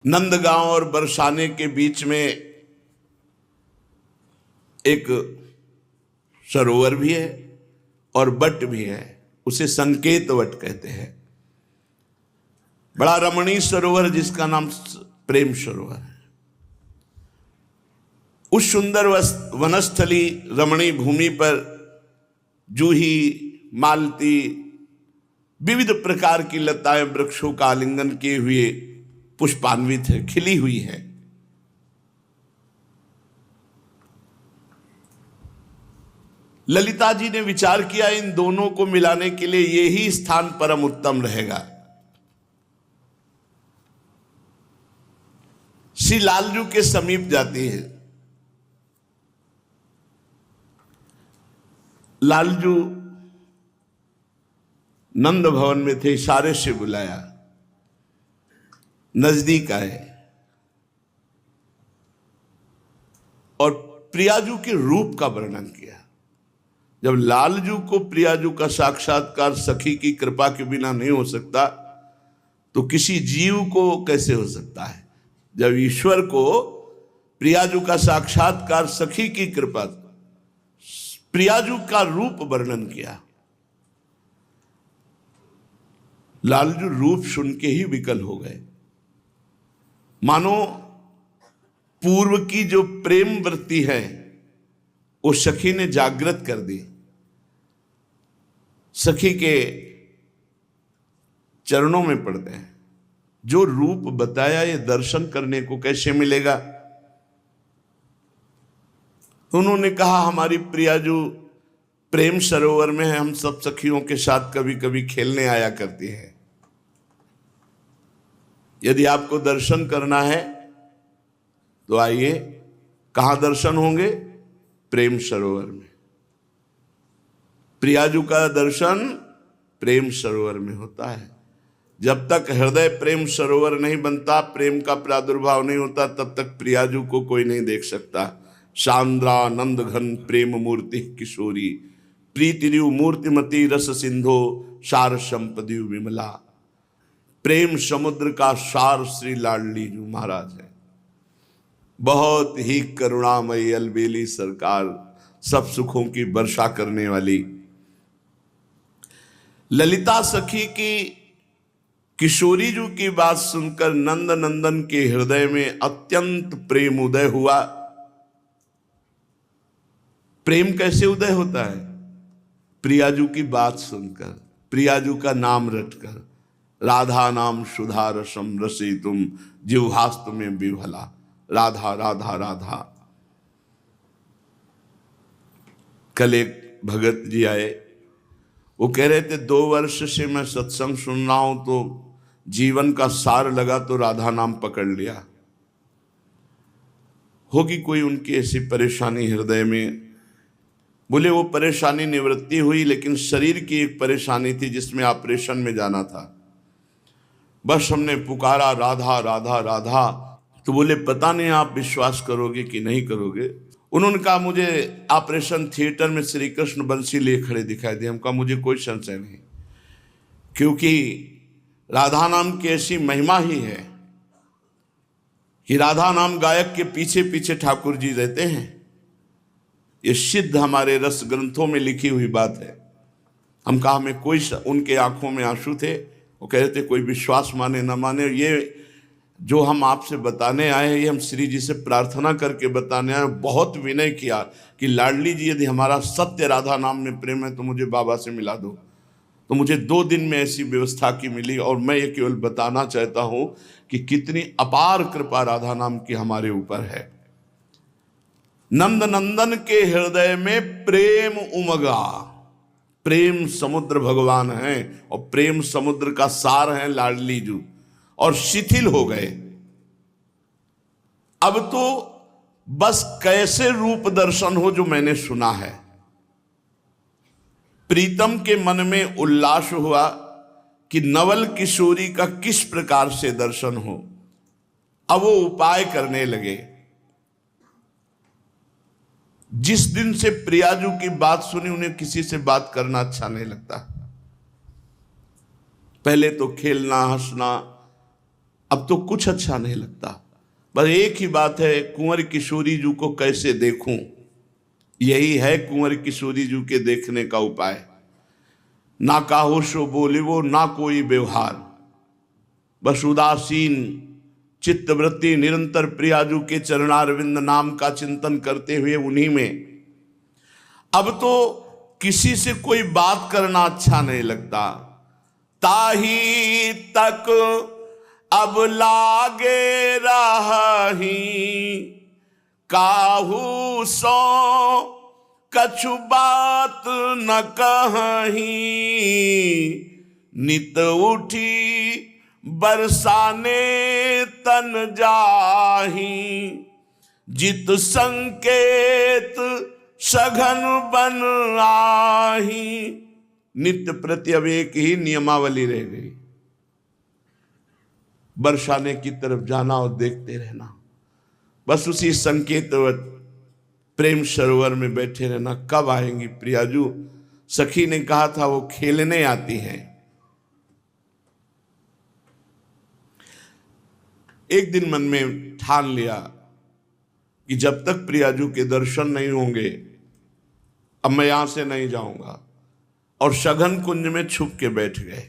नंदगांव और बरसाने के बीच में एक सरोवर भी है और वट भी है, उसे संकेत वट कहते हैं। बड़ा रमणीय सरोवर जिसका नाम प्रेम सरोवर है। उस सुंदर वनस्थली रमणीय भूमि पर जूही, मालती, विविध प्रकार की लताएं वृक्षों का आलिंगन किए हुए पुष्पान्वित है, खिली हुई है। ललिता जी ने विचार किया इन दोनों को मिलाने के लिए यही स्थान परम उत्तम रहेगा। श्री लालजू के समीप जाती है। लालजू नंद भवन में थे, इशारे से बुलाया, नजदीक आए और प्रियाजू के रूप का वर्णन किया। जब लालजू को प्रियाजू का साक्षात्कार सखी की कृपा के बिना नहीं हो सकता तो किसी जीव को कैसे हो सकता है। जब ईश्वर को प्रियाजू का साक्षात्कार सखी की कृपा, प्रियाजू का रूप वर्णन किया। लालजू रूप सुन के ही विकल हो गए, मानो पूर्व की जो प्रेम वृत्ति है वो सखी ने जागृत कर दी। सखी के चरणों में पड़ते हैं। जो रूप बताया ये दर्शन करने को कैसे मिलेगा। उन्होंने कहा हमारी प्रियाजू प्रेम सरोवर में है, हम सब सखियों के साथ कभी कभी खेलने आया करती है। यदि आपको दर्शन करना है तो आइए। कहां दर्शन होंगे? प्रेम सरोवर में। प्रियाजू का दर्शन प्रेम सरोवर में होता है। जब तक हृदय प्रेम सरोवर नहीं बनता, प्रेम का प्रादुर्भाव नहीं होता, तब तक प्रियाजू को कोई नहीं देख सकता। सांद्रानंद घन प्रेम मूर्ति किशोरी, प्रीतिरु मूर्तिमती रस सिंधो सार संपदि विमला। प्रेम समुद्र का सार श्री लाडली जी महाराज है। बहुत ही करुणामयी अलबेली सरकार, सब सुखों की वर्षा करने वाली। ललिता सखी की किशोरी जी की बात सुनकर नंद नंदन के हृदय में अत्यंत प्रेम उदय हुआ। प्रेम कैसे उदय होता है? प्रियाजू की बात सुनकर, प्रियाजू का नाम रटकर। राधा नाम सुधा रसम रसे तुम जिह्वास्तु में विभला। राधा राधा राधा। कल एक भगत जी आए, वो कह रहे थे 2 वर्ष से मैं सत्संग सुन रहा हूं तो जीवन का सार लगा तो राधा नाम पकड़ लिया। होगी कोई उनकी ऐसी परेशानी हृदय में। बोले वो परेशानी निवृत्ति हुई, लेकिन शरीर की एक परेशानी थी जिसमें ऑपरेशन में जाना था। बस हमने पुकारा राधा राधा राधा, तो बोले पता नहीं आप विश्वास करोगे कि नहीं करोगे। उन्होंने कहा मुझे ऑपरेशन थिएटर में श्री कृष्ण बंसी लिए खड़े दिखाई दिए। हम कहा मुझे कोई संशय नहीं, क्योंकि राधा नाम की ऐसी महिमा ही है कि राधा नाम गायक के पीछे पीछे ठाकुर जी रहते हैं। ये सिद्ध हमारे रस ग्रंथों में लिखी हुई बात है। हम कहा हमें कोई, उनके आंखों में आंसू थे। वो कह रहे थे कोई विश्वास माने न माने, ये जो हम आपसे बताने आए हैं ये हम श्री जी से प्रार्थना करके बताने आए। बहुत विनय किया कि लाडली जी यदि हमारा सत्य राधा नाम में प्रेम है तो मुझे बाबा से मिला दो। तो मुझे 2 दिन में ऐसी व्यवस्था की मिली। और मैं ये केवल बताना चाहता हूं कि कितनी अपार कृपा राधा नाम की हमारे ऊपर है। नंद नंदन के हृदय में प्रेम उमगा। प्रेम समुद्र भगवान है और प्रेम समुद्र का सार है लाडली जी, और शिथिल हो गए। अब तो बस कैसे रूप दर्शन हो जो मैंने सुना है। प्रीतम के मन में उल्लास हुआ कि नवल किशोरी का किस प्रकार से दर्शन हो। अब वो उपाय करने लगे। जिस दिन से प्रियाजू की बात सुनी उन्हें किसी से बात करना अच्छा नहीं लगता। पहले तो खेलना हंसना, अब तो कुछ अच्छा नहीं लगता। बस एक ही बात है, कुंवर किशोरी जू को कैसे देखूं, यही है कुंवर किशोरी जू के देखने का उपाय। ना काहो सो बोले वो, ना कोई व्यवहार, बस उदासीन चित्तवृत्ति निरंतर प्रियाजू के चरणारविंद नाम का चिंतन करते हुए उन्हीं में। अब तो किसी से कोई बात करना अच्छा नहीं लगता। ताही तक अब लागे रही, काहू सो कछु बात न कहीं, नित उठी बरसाने तन जाही, जित संकेत सघन बन आही। नित्य प्रति अब एक ही नियमावली रह गई, बरसाने की तरफ जाना और देखते रहना, बस उसी संकेतवत प्रेम सरोवर में बैठे रहना। कब आएंगी प्रियाजू? सखी ने कहा था वो खेलने आती हैं। एक दिन मन में ठान लिया कि जब तक प्रियाजू के दर्शन नहीं होंगे अब मैं यहां से नहीं जाऊंगा, और सघन कुंज में छुप के बैठ गए।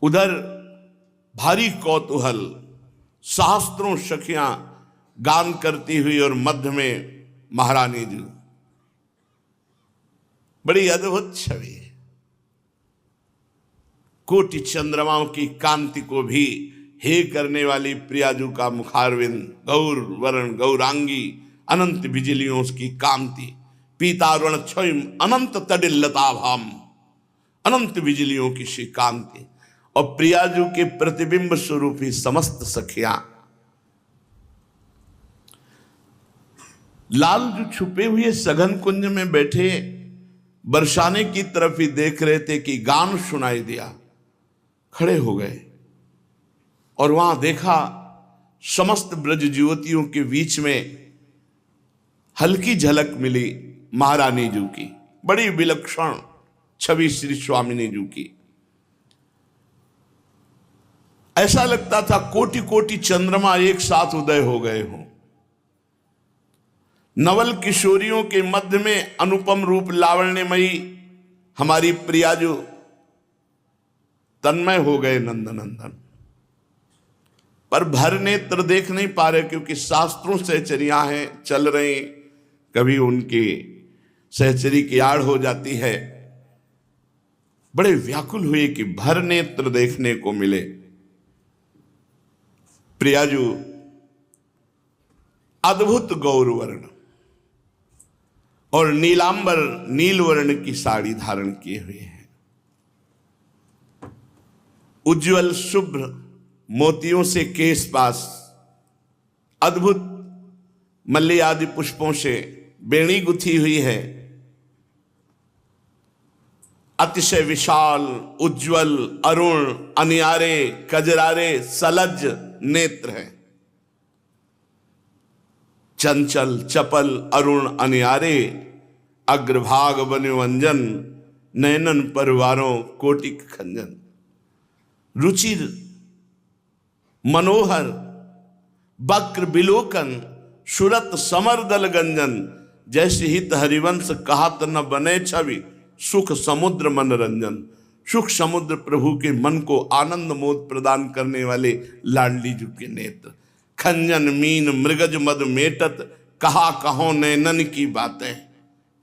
उधर भारी कौतूहल, सहस्त्रों सखियां गान करती हुई और मध्य में महारानी जी। बड़ी अद्भुत छवि, कोटि चंद्रमाओं की कांति को भी हे करने वाली प्रियाजू का मुखारविंद, गौर वर्ण गौरांगी, अनंत बिजलियों की कांति, पीतारुण क्षय अनंत तडिल लताभाम, अनंत बिजलियों की सी कांति, और प्रियाजू के प्रतिबिंब स्वरूप ही समस्त सखियां। लालजू छुपे हुए सघन कुंज में बैठे बरसाने की तरफ ही देख रहे थे कि गान सुनाई दिया। खड़े हो गए और वहां देखा समस्त ब्रज युवतियों के बीच में हल्की झलक मिली महारानी जू की। बड़ी विलक्षण छवि श्री स्वामिनी जू की। ऐसा लगता था कोटि कोटि चंद्रमा एक साथ उदय हो गए हों। नवल किशोरियों के मध्य में अनुपम रूप लावण्यमयी हमारी प्रियाजू तन्मय हो गए नंदनंदन। पर भर नेत्र देख नहीं पा रहे, क्योंकि शास्त्रों सहचरियां हैं चल रही, कभी उनकी सहचरी की आड़ हो जाती है। बड़े व्याकुल हुए कि भर नेत्र देखने को मिले। प्रियाजू अद्भुत गौरवर्ण और नीलांबर नील वर्ण की साड़ी धारण किए हुए हैं। उज्जवल शुभ्र मोतियों से केश पास, अद्भुत मल्ली आदि पुष्पों से बेणी गुथी हुई है। अतिशय विशाल उज्जवल अरुण अनियारे कजरारे सलज नेत्र है। चंचल चपल अरुण अनियारे, अग्रभाग वन्यवंजन, नयनन परवारों कोटिक खंजन। रुचिर मनोहर वक्र बिलोकन, सुरत समरदल गंजन। जैसे हित हरिवंश कहत न बने छवि, सुख समुद्र मनोरंजन। सुख समुद्र प्रभु के मन को आनंद मोद प्रदान करने वाले लाडली जू के नेत्र। खंजन मीन मृगज मद मेटत, कहा कहो नैनन की बातें।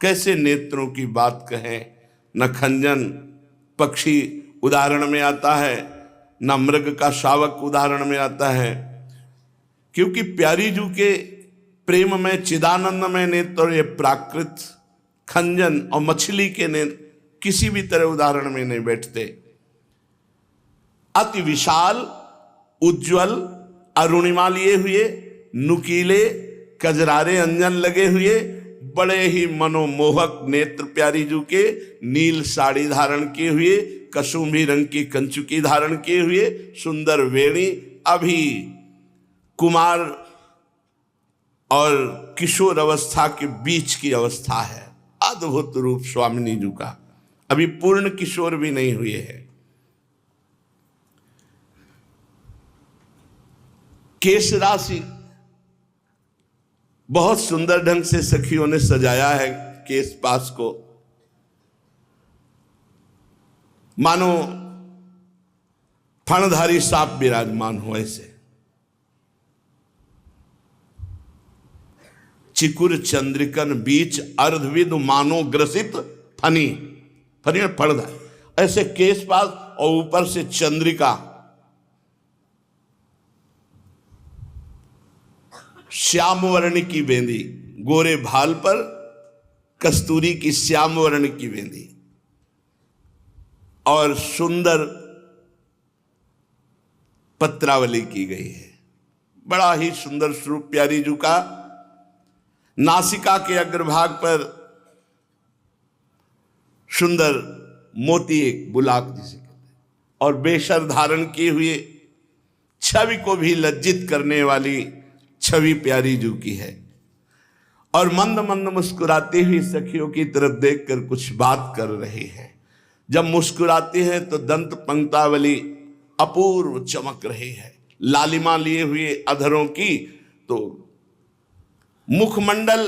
कैसे नेत्रों की बात कहें। न खंजन पक्षी उदाहरण में आता है, न मृग का शावक उदाहरण में आता है, क्योंकि प्यारी जू के प्रेम में चिदानंद में नेत्र ये प्राकृत खंजन और मछली के नेत्र किसी भी तरह उदाहरण में नहीं बैठते। अति विशाल उज्जवल अरुणिमा लिए हुए, नुकीले कजरारे अंजन लगे हुए, बड़े ही मनोमोहक नेत्र प्यारी जू के, नील साड़ी धारण किए हुए, कसुम्भी रंग की कंचुकी धारण किए हुए, सुंदर वेणी, अभी कुमार और किशोर अवस्था के बीच की अवस्था है। अद्भुत रूप स्वामिनी जू का, अभी पूर्ण किशोर भी नहीं हुए हैं। केश राशि बहुत सुंदर ढंग से सखियों ने सजाया है केश पास को, मानो फणधारी सांप विराजमान हो ऐसे। चिकुर चंद्रिकन बीच अर्धविद मानो ग्रसित फनी, फनी में फणधारी, ऐसे केश पास और ऊपर से चंद्रिका, श्याम वर्ण की बेंदी, गोरे भाल पर कस्तूरी की श्याम वर्ण की बेंदी, और सुंदर पत्रावली की गई है। बड़ा ही सुंदर स्वरूप प्यारी जू का। नासिका के अग्रभाग पर सुंदर मोती एक बुलाक जिसे कहते हैं, और बेशर धारण किए हुए छवि को भी लज्जित करने वाली छवि प्यारी जू की है। और मंद मंद मुस्कुराती हुई सखियों की तरफ देखकर कुछ बात कर रही है। जब मुस्कुराती है तो दंत पंक्तावली अपूर्व चमक रही है, लालिमा लिए हुए अधरों की, तो मुखमंडल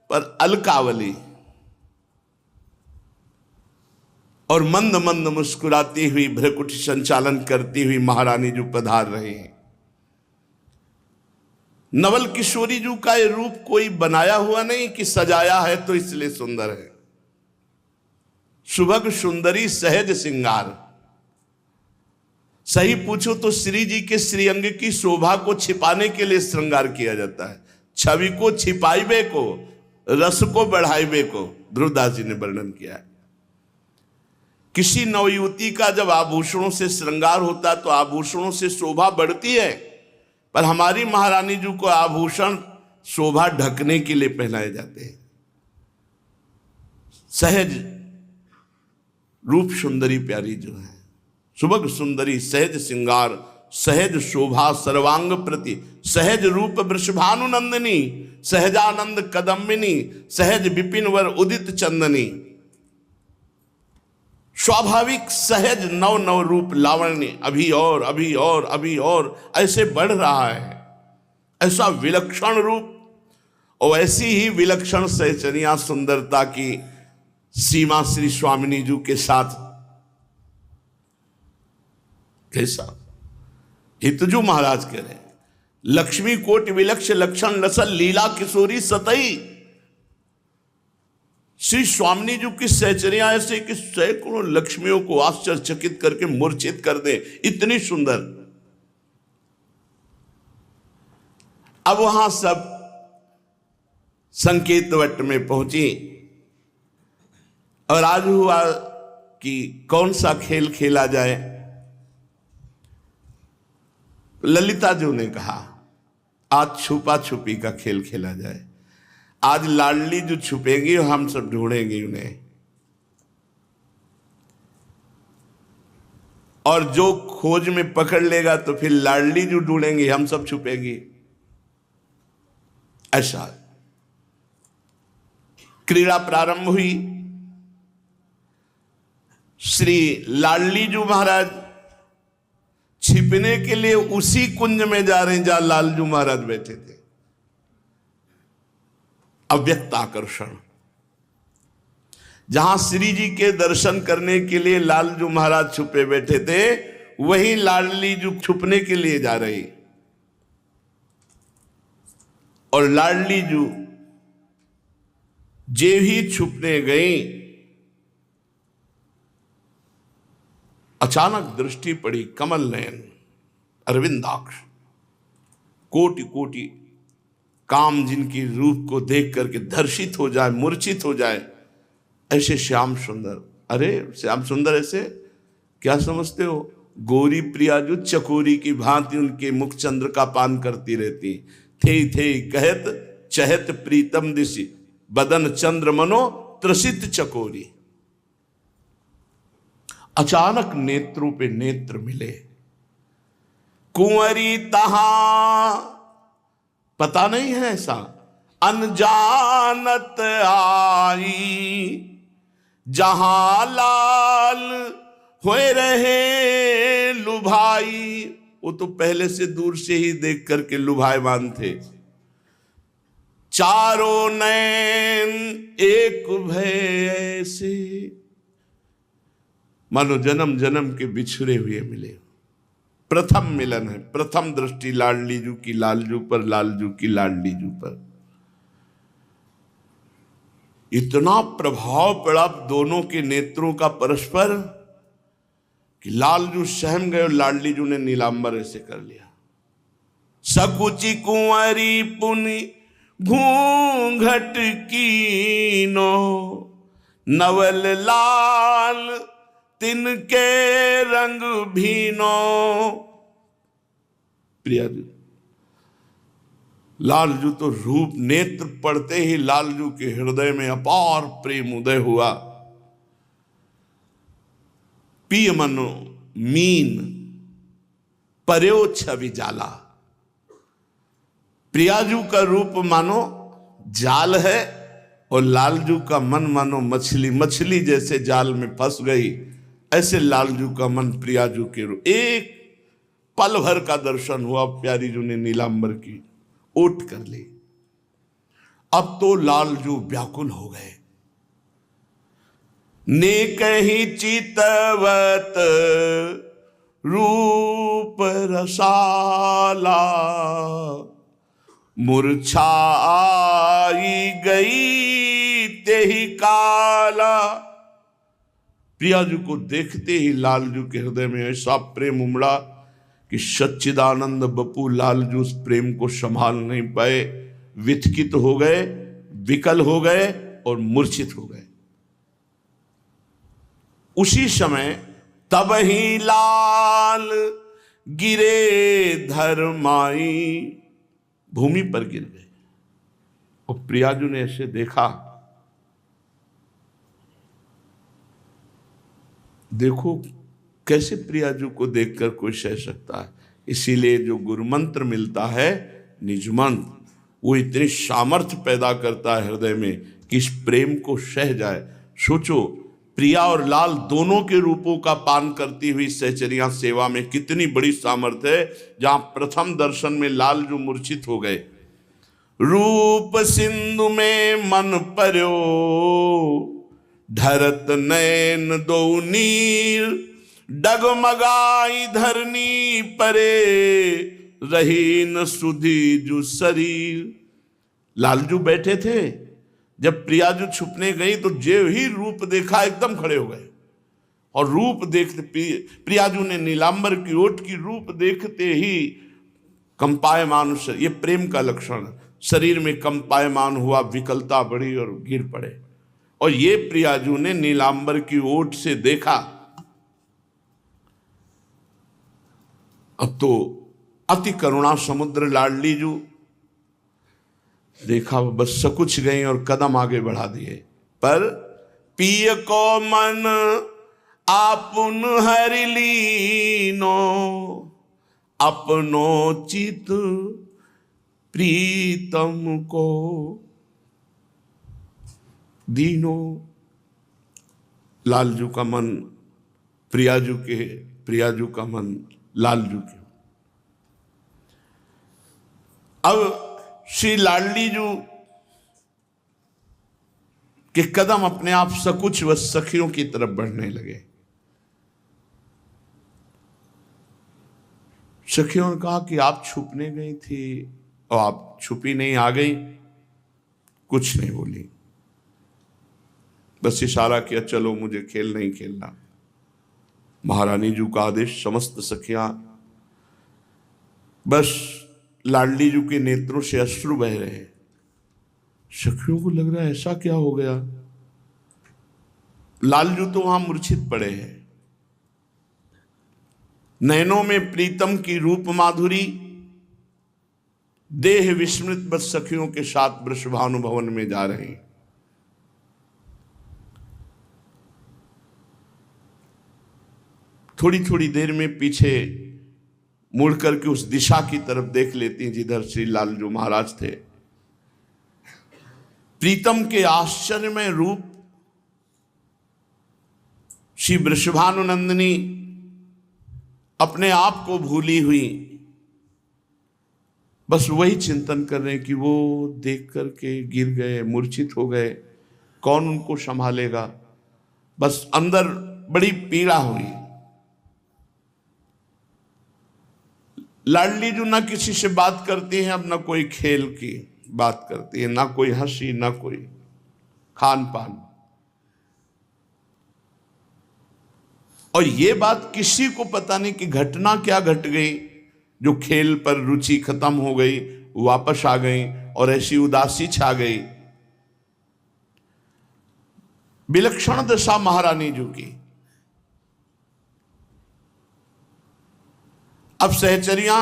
पर अलकावली, और मंद मंद मुस्कुराती हुई भ्रकुट संचालन करती हुई महारानी जो पधार रहे हैं। नवल किशोरी जू का ये रूप कोई बनाया हुआ नहीं कि सजाया है तो इसलिए सुंदर है। सुभग सुंदरी सहज सिंगार। सही पूछो तो श्री जी के श्रीअंग की शोभा को छिपाने के लिए श्रृंगार किया जाता है। छवि को छिपाइबे को, रस को बढ़ाइबे को ध्रुवदास जी ने वर्णन किया है। किसी नवयुवती का जब आभूषणों से श्रृंगार होता है तो आभूषणों से शोभा बढ़ती है, पर हमारी महारानी जी को आभूषण शोभा ढकने के लिए पहनाए जाते हैं। सहज रूप सुंदरी प्यारी जो है, सुभग सुंदरी सहज सिंगार, सहज शोभा सर्वांग प्रति, सहज रूप वृषभानुनंदिनी, सहजानंद कदम्बिनी, सहज विपिन वर उदित चंदनी। स्वाभाविक सहज नव नव रूप लावण्य अभी और अभी और अभी और ऐसे बढ़ रहा है। ऐसा विलक्षण रूप और ऐसी ही विलक्षण सहचर्या सुंदरता की सीमा श्री स्वामिनी जी के साथ कैसा हितजू महाराज कह रहे हैं, लक्ष्मी कोट विलक्ष लक्षण लसल लीला किशोरी सतई। श्री स्वामिनी जी की सहचर्या ऐसे कि सैकड़ों लक्ष्मियों को आश्चर्यचकित करके मूर्छित कर दे, इतनी सुंदर। अब वहां सब संकेत वट में पहुंची और आज हुआ कि कौन सा खेल खेला जाए। ललिता जी ने कहा आज छुपा छुपी का खेल खेला जाए। आज लाडली जो छुपेंगी हम सब ढूंढेंगे उन्हें, और जो खोज में पकड़ लेगा तो फिर लाडली जो ढूंढेंगे, हम सब छुपेंगे। ऐसा क्रीड़ा प्रारंभ हुई। श्री लाडली जी महाराज छिपने के लिए उसी कुंज में जा रहे हैं जहां लालजू महाराज बैठे थे। अव्यक्त आकर्षण, जहां श्री जी के दर्शन करने के लिए लालजू महाराज छुपे बैठे थे, वही लाडली जी छुपने के लिए जा रही। और लाडली जी जे ही छुपने गई, अचानक दृष्टि पड़ी कमल नयन अरविंदाक्ष, कोटि कोटि काम जिनकी रूप को देख करके धर्षित हो जाए, मूर्छित हो जाए, ऐसे श्याम सुंदर। अरे श्याम सुंदर ऐसे क्या समझते हो? गोरी प्रिया जो चकोरी की भांति उनके मुख चंद्र का पान करती रहती थे कहत चहत प्रीतम दिशि बदन चंद्र मनो त्रसित चकोरी। अचानक नेत्रों पे नेत्र मिले। कुंवरी तहां, पता नहीं है ऐसा, अनजानत आई, जहां लाल होए रहे लुभाई। वो तो पहले से दूर से ही देख करके लुभायमान थे। चारों नैन एक भय ऐसे, मानो जन्म जन्म के बिछड़े हुए मिले। प्रथम मिलन है, प्रथम दृष्टि लाडली जू की लालजू पर, लालजू की लाडली जू पर। इतना प्रभाव पड़ा दोनों के नेत्रों का परस्पर कि लालजू सहम गए और लाडली जू ने नीलांबर ऐसे कर लिया। सकुची कुंवरी पुनि घूंघट कीनो, नवल लाल तिनके रंग भीनो। प्रिया जी, लालजू तो रूप नेत्र पड़ते ही लालजू के हृदय में अपार प्रेम उदय हुआ। पिय मनो मीन पर्यो छवि जाला। प्रियाजू का रूप मानो जाल है और लालजू का मन मानो मछली, मछली जैसे जाल में फंस गई, ऐसे लालजू का मन प्रियाजू के रूप। एक पल भर का दर्शन हुआ, प्यारी जू ने नीलांबर की ओट कर ली। अब तो लालजू व्याकुल हो गए। ने कहीं चितवत रूप रसाला, मूर्छा आई गई तेहि काला। प्रियाजू को देखते ही लालजू के हृदय में ऐसा प्रेम उमड़ा कि सच्चिदानंद बपू लालजू उस प्रेम को संभाल नहीं पाए, विचकित हो गए, विकल हो गए और मूर्छित हो गए। उसी समय तब ही लाल गिरे धरमाई, भूमि पर गिर गए। और प्रियाजू ने ऐसे देखा, देखो कैसे प्रियाजू को देखकर कोई सह सकता है। इसीलिए जो गुरु मंत्र मिलता है निज मंत्र, वो इतनी सामर्थ्य पैदा करता है हृदय में कि इस प्रेम को सह जाए। सोचो, प्रिया और लाल दोनों के रूपों का पान करती हुई सहचरिया सेवा में कितनी बड़ी सामर्थ्य है। जहां प्रथम दर्शन में लालजू मूर्छित हो गए, रूप सिंधु में मन पर्यो, धरत नैन दो नीर, डगमगाई धरनी परे, रही न सुधी जू शरीर। लालजू बैठे थे, जब प्रियाजू छुपने गई तो जो ही रूप देखा एकदम खड़े हो गए। और रूप देखते प्रियाजू ने नीलांबर की ओट की रूप देखते ही कंपायमान, ये प्रेम का लक्षण, शरीर में कंपायमान हुआ, विकलता बढ़ी और गिर पड़े। और ये प्रियाजू ने नीलांबर की ओट से देखा। अब तो अति करुणा समुद्र लाडली जू, देखा बस सकुच गई और कदम आगे बढ़ा दिए। पर पिय को मन आपुन हरि लीनो, अपनो चित प्रीतम को दीनो। लालजू का मन प्रियाजू के, प्रियाजू का मन लालजू के। अब श्री लाडली जू के कदम अपने आप सकुच व सखियों की तरफ बढ़ने लगे। सखियों ने कहा कि आप छुपने गई थी और आप छुपी नहीं, आ गई। कुछ नहीं बोली, बस इशारा किया, चलो मुझे खेल नहीं खेलना। महारानी जू का आदेश, समस्त सखियां, बस लाडली जू के नेत्रों से अश्रु बह रहे। सखियों को लग रहा है ऐसा क्या हो गया। लालजू तो वहां मूर्छित पड़े हैं। नयनों में प्रीतम की रूप माधुरी, देह विस्मृत बस सखियों के साथ वृषभानु भवन में जा रहे हैं। थोड़ी थोड़ी देर में पीछे मुड़ करके उस दिशा की तरफ देख लेती जिधर श्री लालजू महाराज थे। प्रीतम के आश्चर्यमय रूप श्री वृषभानुनंदिनी अपने आप को भूली हुई, बस वही चिंतन कर रहे हैं कि वो देख करके गिर गए, मूर्छित हो गए, कौन उनको संभालेगा। बस अंदर बड़ी पीड़ा हुई। लाडली जो ना किसी से बात करती है, अब ना कोई खेल की बात करती है, ना कोई हंसी, ना कोई खान पान। और ये बात किसी को पता नहीं कि घटना क्या घट गई, जो खेल पर रुचि खत्म हो गई, वापस आ गई और ऐसी उदासी छा गई। विलक्षण दशा महारानी जी की। अब सहचरियां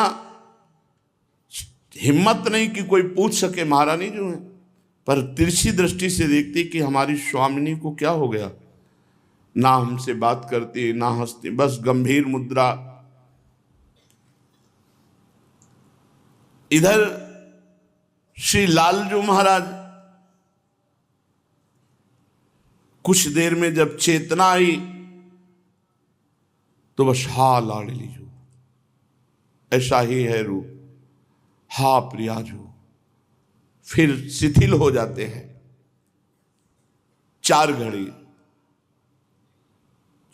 हिम्मत नहीं कि कोई पूछ सके महारानी जो है, पर तिरछी दृष्टि से देखती कि हमारी स्वामिनी को क्या हो गया, ना हमसे बात करती, ना हंसती, बस गंभीर मुद्रा। इधर श्री लालजू महाराज कुछ देर में जब चेतना आई तो बस हा लाडली जो, ऐसा ही है रूप, हा प्रियाजू, फिर शिथिल हो जाते हैं। 4 घड़ी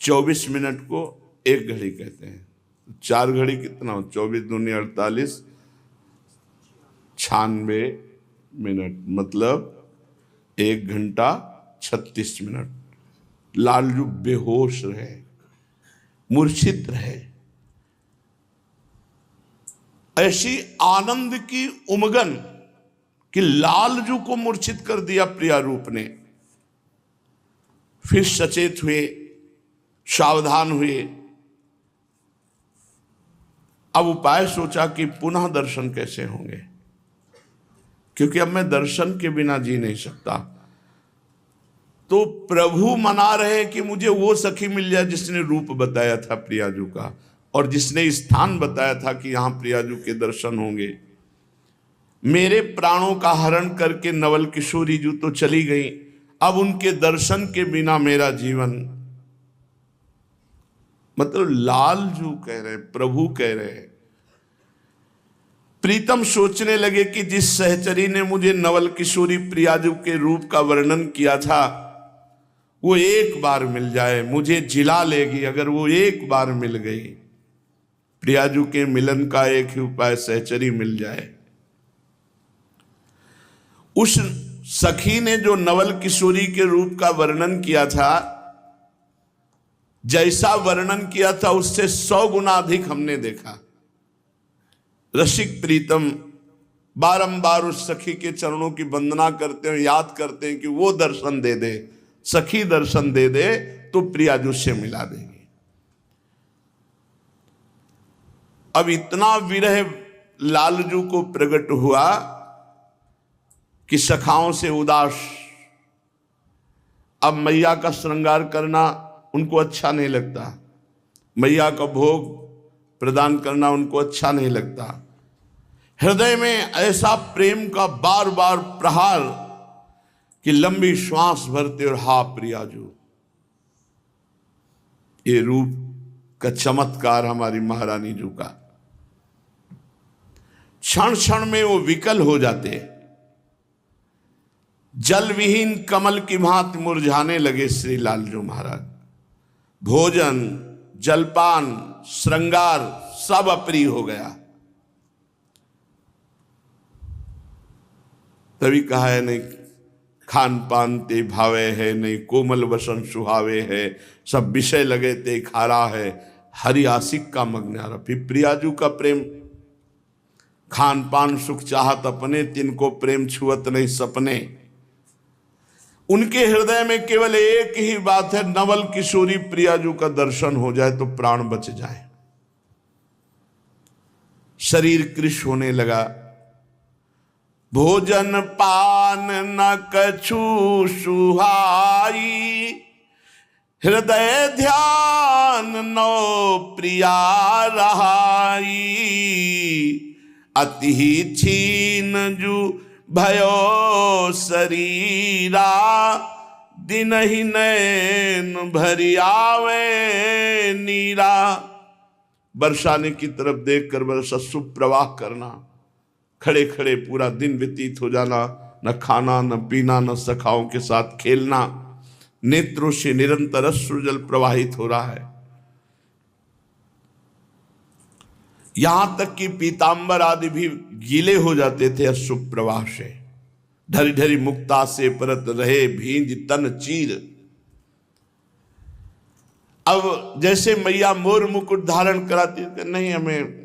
24 मिनट को 1 घड़ी कहते हैं। 4 घड़ी कितना हो, 24 दूनी 48, 96 मिनट, मतलब 1 घंटा 36 मिनट। लालजू बेहोश रहे, मूर्छित रहे। ऐसी आनंद की उमगन कि लालजू को मूर्छित कर दिया प्रिया रूप ने। फिर सचेत हुए, सावधान हुए। अब उपाय सोचा कि पुनः दर्शन कैसे होंगे, क्योंकि अब मैं दर्शन के बिना जी नहीं सकता। तो प्रभु मना रहे कि मुझे वो सखी मिल जाए जिसने रूप बताया था प्रियाजू का, और जिसने स्थान बताया था कि यहां प्रियाजू के दर्शन होंगे। मेरे प्राणों का हरण करके नवल किशोरी जू तो चली गई, अब उनके दर्शन के बिना मेरा जीवन, मतलब लालजू कह रहे, प्रभु कह रहे। प्रीतम सोचने लगे कि जिस सहचरी ने मुझे नवल किशोरी प्रियाजू के रूप का वर्णन किया था, वो एक बार मिल जाए, मुझे जिला लेगी। अगर वो एक बार मिल गई, प्रियाजू के मिलन का एक ही उपाय, सहचरी मिल जाए। उस सखी ने जो नवल किशोरी के रूप का वर्णन किया था, जैसा वर्णन किया था उससे 100 गुना अधिक हमने देखा। रसिक प्रीतम बारंबार उस सखी के चरणों की वंदना करते हैं, याद करते हैं कि वो दर्शन दे दे, सखी दर्शन दे दे तो प्रियाजू से मिला देगी। अब इतना विरह लालजू को प्रकट हुआ कि सखाओं से उदास। अब मैया का श्रृंगार करना उनको अच्छा नहीं लगता, मैया का भोग प्रदान करना उनको अच्छा नहीं लगता। हृदय में ऐसा प्रेम का बार बार प्रहार कि लंबी श्वास भरते और हा प्रियाजू। ये रूप का चमत्कार हमारी महारानी जू का। क्षण क्षण में वो विकल हो जाते, जल विहीन कमल की भांति मुरझाने लगे श्री लालजू महाराज। भोजन, जलपान, श्रृंगार सब अप्रिय हो गया। तभी कहा है, नहीं खान पान ते भावे है, नहीं कोमल वसन सुहावे है, सब विषय लगे ते खारा है, हरि आशिक का मग्नारा। फिर प्रियाजू का प्रेम, खान पान सुख चाहत अपने, तिनको प्रेम छुअत नहीं सपने। उनके हृदय में केवल एक ही बात है, नवल किशोरी प्रियाजू का दर्शन हो जाए तो प्राण बच जाए। शरीर कृश होने लगा। भोजन पान न कछु सुहाई, हृदय ध्यान नो प्रिया रहाई। अति छीन जू भयो शरीरा, दिन ही नैन भरी आवे नीरा। बरसाने की तरफ देखकर बस अश्रु प्रवाह करना, खड़े खड़े पूरा दिन व्यतीत हो जाना, न खाना न पीना न सखाओं के साथ खेलना, नेत्रों से निरंतर अश्रु जल प्रवाहित हो रहा है। यहां तक कि पीतांबर आदि भी गीले हो जाते थे अश्रु प्रवाह से। ढरी ढरी मुक्ता से परत रहे भींज तन चीर। अब जैसे मैया मोर मुकुट धारण कराती है, नहीं हमें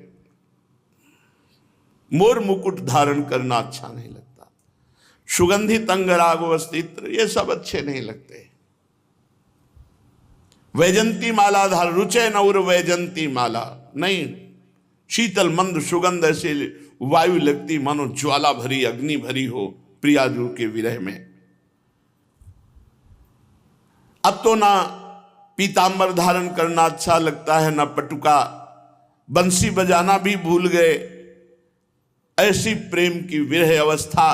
मोर मुकुट धारण करना अच्छा नहीं लगता, सुगंधित अंगरागो अस्तित्र ये सब अच्छे नहीं लगते। वैजंती माला धार रुचे नौर वैजंती माला, नहीं, शीतल मंद सुगंध ऐसे वायु लगती मानो ज्वाला भरी अग्नि भरी हो प्रियाजू के विरह में। अब तो ना पीतांबर धारण करना अच्छा लगता है, ना पटुका, बंसी बजाना भी भूल गए। ऐसी प्रेम की विरह अवस्था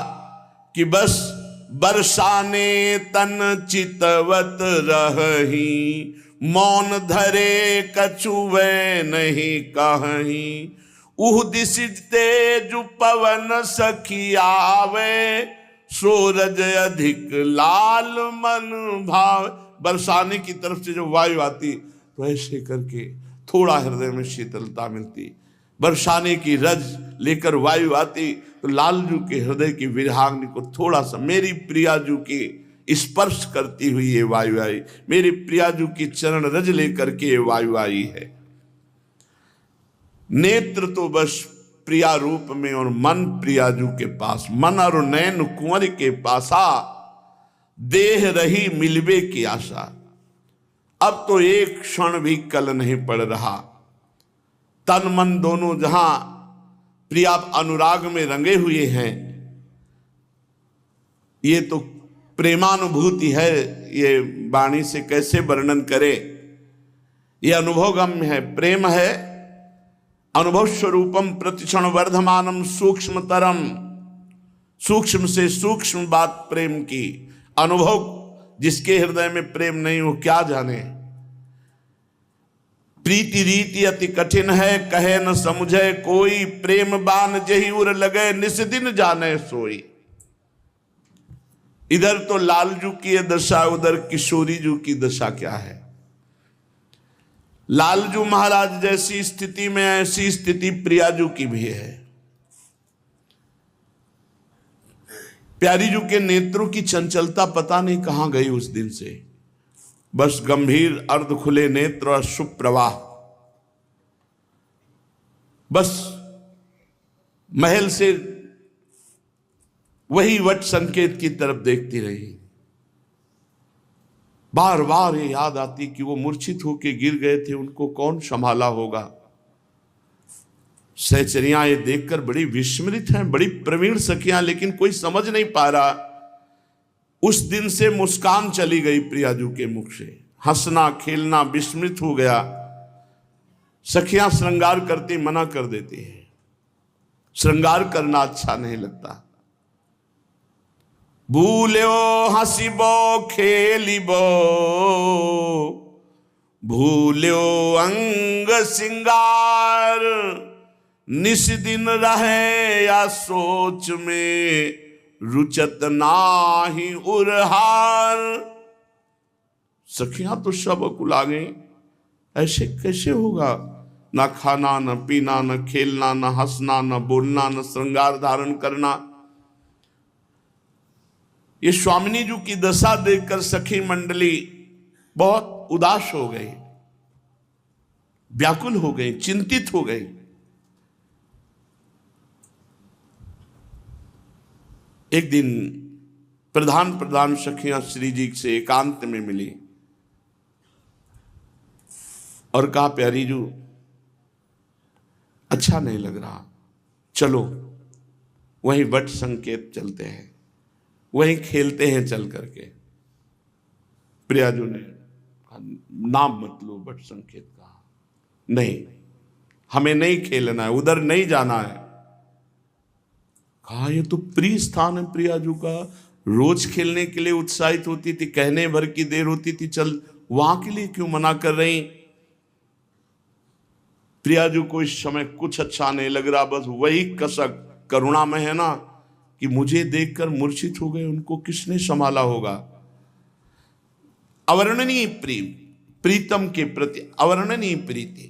कि बस बरसाने तन चितवत रही, मौन धरे कछुवे नहीं कहीं, उह दिस तेज पवन सखी आवे, सूरज अधिक लाल मन भाव। बरसाने की तरफ से जो वायु आती तो ऐसे करके थोड़ा हृदय में शीतलता मिलती। बरसाने की रज लेकर वायु आती तो लालजू के हृदय की विरहाग्नि को थोड़ा सा, मेरी प्रियाजू की स्पर्श करती हुई ये वायु आई, मेरी प्रियाजू की चरण रज लेकर के ये वायु आई है। नेत्र तो बस प्रिया रूप में और मन प्रियाजू के पास, मन और नैन कुंवर के पासा, देह रही मिलबे की आशा। अब तो एक क्षण भी कल नहीं पड़ रहा, तन मन दोनों जहां प्रिया अनुराग में रंगे हुए हैं। ये तो प्रेमानुभूति है, ये वाणी से कैसे वर्णन करे, ये अनुभवगम्य है, प्रेम है। अनुभव स्वरूपम प्रतिक्षण वर्धमानम सूक्ष्मतरम, सूक्ष्म से सूक्ष्म बात प्रेम की। अनुभव जिसके हृदय में प्रेम नहीं हो क्या जाने। प्रीति रीति अति कठिन है, कहे न समझे कोई, प्रेम बान जही उर लगे निस दिन जाने सोई। इधर तो लालजू की दशा, उधर किशोरी जू की दशा क्या है। लालजू महाराज जैसी स्थिति में ऐसी स्थिति प्रियाजू की भी है। प्यारीजू के नेत्रों की चंचलता पता नहीं कहां गई उस दिन से। बस गंभीर अर्ध खुले नेत्र और सुप्रवाह, बस महल से वही वट संकेत की तरफ देखती रही। बार बार ये याद आती कि वो मूर्छित होके गिर गए थे, उनको कौन संभाला होगा। सहचरियां ये देखकर बड़ी विस्मृत हैं, बड़ी प्रवीण सखियां, लेकिन कोई समझ नहीं पा रहा। उस दिन से मुस्कान चली गई प्रियाजू के मुख से, हंसना खेलना विस्मृत हो गया। सखियां श्रृंगार करती मना कर देती हैं, श्रृंगार करना अच्छा नहीं लगता। भूल्यो हंसिबो खेलिबो, भूल्यो अंग सिंगार, निस दिन रहे या सोच में, रुचत नाही उरहार। सखियां तो सब कुला गई, ऐसे कैसे होगा। ना खाना न पीना न खेलना न हंसना न बोलना न श्रृंगार धारण करना। ये स्वामिनी जी की दशा देखकर सखी मंडली बहुत उदास हो गई, व्याकुल हो गई, चिंतित हो गई। एक दिन प्रधान सखियां श्री जी से एकांत में मिली और कहा, प्यारीजू अच्छा नहीं लग रहा, चलो वहीं वट संकेत चलते हैं, वहीं खेलते हैं चल करके। प्रियाजू ने नाम मत लो वट संकेत का, नहीं हमें नहीं खेलना है, उधर नहीं जाना है। कहा ये तो प्रिय स्थान है प्रियाजू का, रोज खेलने के लिए उत्साहित होती थी, कहने भर की देर होती थी, चल वहां के लिए क्यों मना कर रही। प्रियाजू को इस समय कुछ अच्छा नहीं लग रहा, बस वही कसक करुणा में है ना कि मुझे देखकर मूर्छित हो गए, उनको किसने संभाला होगा। अवर्णनीय प्रेम, प्रीतम के प्रति अवर्णनीय प्रीति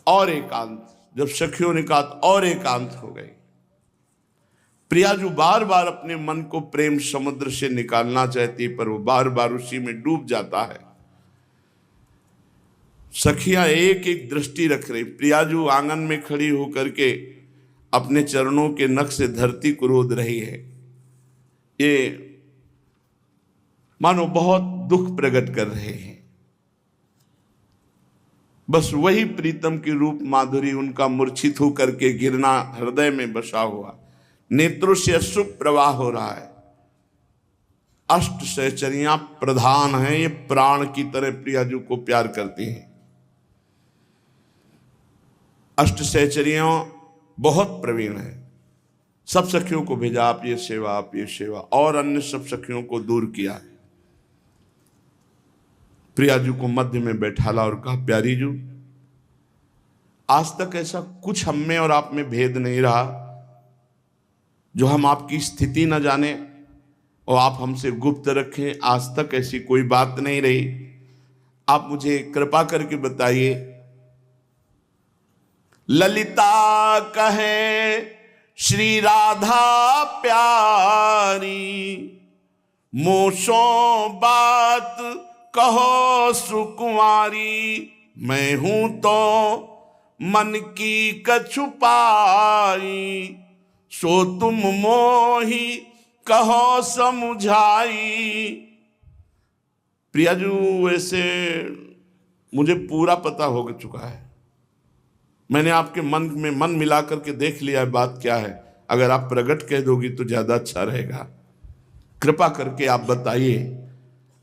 और एकांत। जब सखियों ने कहा और एकांत हो गए। प्रियाजू बार बार अपने मन को प्रेम समुद्र से निकालना चाहती, पर वो बार बार उसी में डूब जाता है। सखियां एक एक दृष्टि रख रही। प्रियाजू आंगन में खड़ी होकर के अपने चरणों के नख से धरती को रोद रही है। ये मानो बहुत दुख प्रकट कर रहे हैं। बस वही प्रीतम की रूप माधुरी, उनका मूर्छित होकर के गिरना हृदय में बसा हुआ, नेत्रों से अश्रु प्रवाह हो रहा है। अष्ट सहचरियां प्रधान हैं, ये प्राण की तरह प्रियाजू को प्यार करती हैं। अष्ट सहचरियां बहुत प्रवीण है। सब सखियों को भेजा, आप ये सेवा, आप ये सेवा, और अन्य सब सखियों को दूर किया। प्रियाजू को मध्य में बैठाला और कहा, प्यारी जू, आज तक ऐसा कुछ हम में और आप में भेद नहीं रहा जो हम आपकी स्थिति न जाने और आप हमसे गुप्त रखें। आज तक ऐसी कोई बात नहीं रही। आप मुझे कृपा करके बताइए। ललिता कहे श्री राधा प्यारी, मोसो बात कहो सुकुमारी, मैं हूं तो मन की कछुपाई, सो तुम मोही कहो समझाई। प्रियाजू, वैसे मुझे पूरा पता हो चुका है। मैंने आपके मन में मन मिला करके देख लिया है बात क्या है। अगर आप प्रकट कह दोगी तो ज्यादा अच्छा रहेगा। कृपा करके आप बताइए,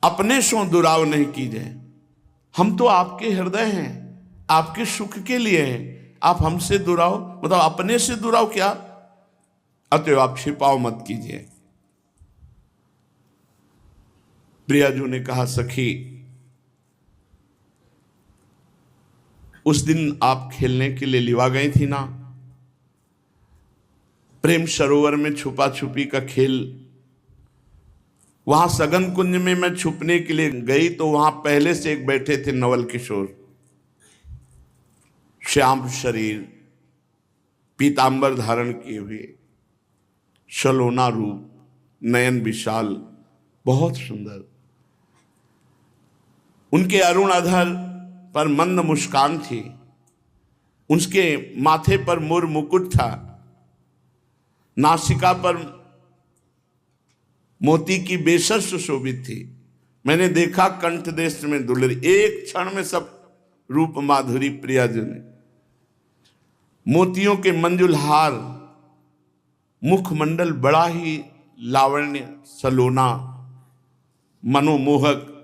अपने सो दुराव नहीं कीजिए। हम तो आपके हृदय हैं, आपके सुख के लिए हैं। आप हमसे दुराव मतलब अपने से दुराव क्या? अतएव आप छिपाव मत कीजिए। प्रियाजू ने कहा, सखी, उस दिन आप खेलने के लिए लिवा गई थी ना, प्रेम सरोवर में छुपा छुपी का खेल। वहां सगन कुंज में मैं छुपने के लिए गई तो वहां पहले से एक बैठे थे नवल किशोर, श्याम शरीर, पीतांबर धारण किए हुए, सलोना रूप, नयन विशाल, बहुत सुंदर। उनके अरुण अधर पर मंद मुस्कान थी। उसके माथे पर मोर मुकुट था, नासिका पर मोती की बेसर सुशोभित थी। मैंने देखा कंठ देश में दुलरी। एक क्षण में सब रूप माधुरी प्रियाजू ने। मोतियों के मंजुल हार, मुखमंडल बड़ा ही लावण्य, सलोना, मनोमोहक।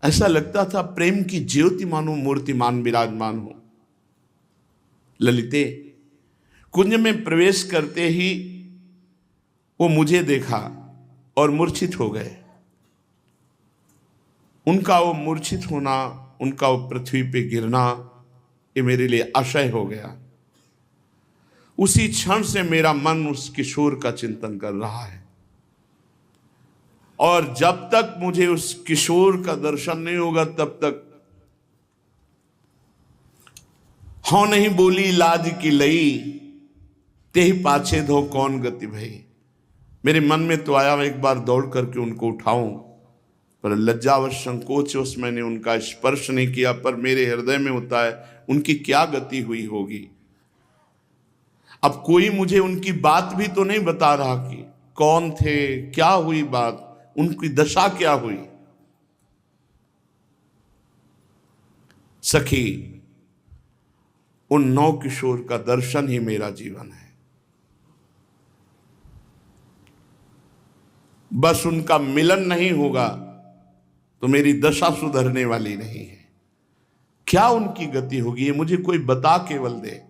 ऐसा लगता था प्रेम की ज्योति मानो मूर्तिमान विराजमान हो। ललिते, कुंज में प्रवेश करते ही वो मुझे देखा और मूर्छित हो गए। उनका वो मूर्छित होना, उनका वो पृथ्वी पे गिरना, ये मेरे लिए आशय हो गया। उसी क्षण से मेरा मन उस किशोर का चिंतन कर रहा है। और जब तक मुझे उस किशोर का दर्शन नहीं होगा तब तक हाँ नहीं बोली लाज की लई, तेहि पाछे धो कौन गति भई। मेरे मन में तो आया एक बार दौड़ करके उनको उठाऊं, पर लज्जावश संकोचवश मैंने उनका स्पर्श नहीं किया। पर मेरे हृदय में होता है उनकी क्या गति हुई होगी। अब कोई मुझे उनकी बात भी तो नहीं बता रहा कि कौन थे, क्या हुई बात, उनकी दशा क्या हुई। सखी, उन नौ किशोर का दर्शन ही मेरा जीवन है। बस उनका मिलन नहीं होगा तो मेरी दशा सुधरने वाली नहीं है। क्या उनकी गति होगी ये मुझे कोई बता केवल दे।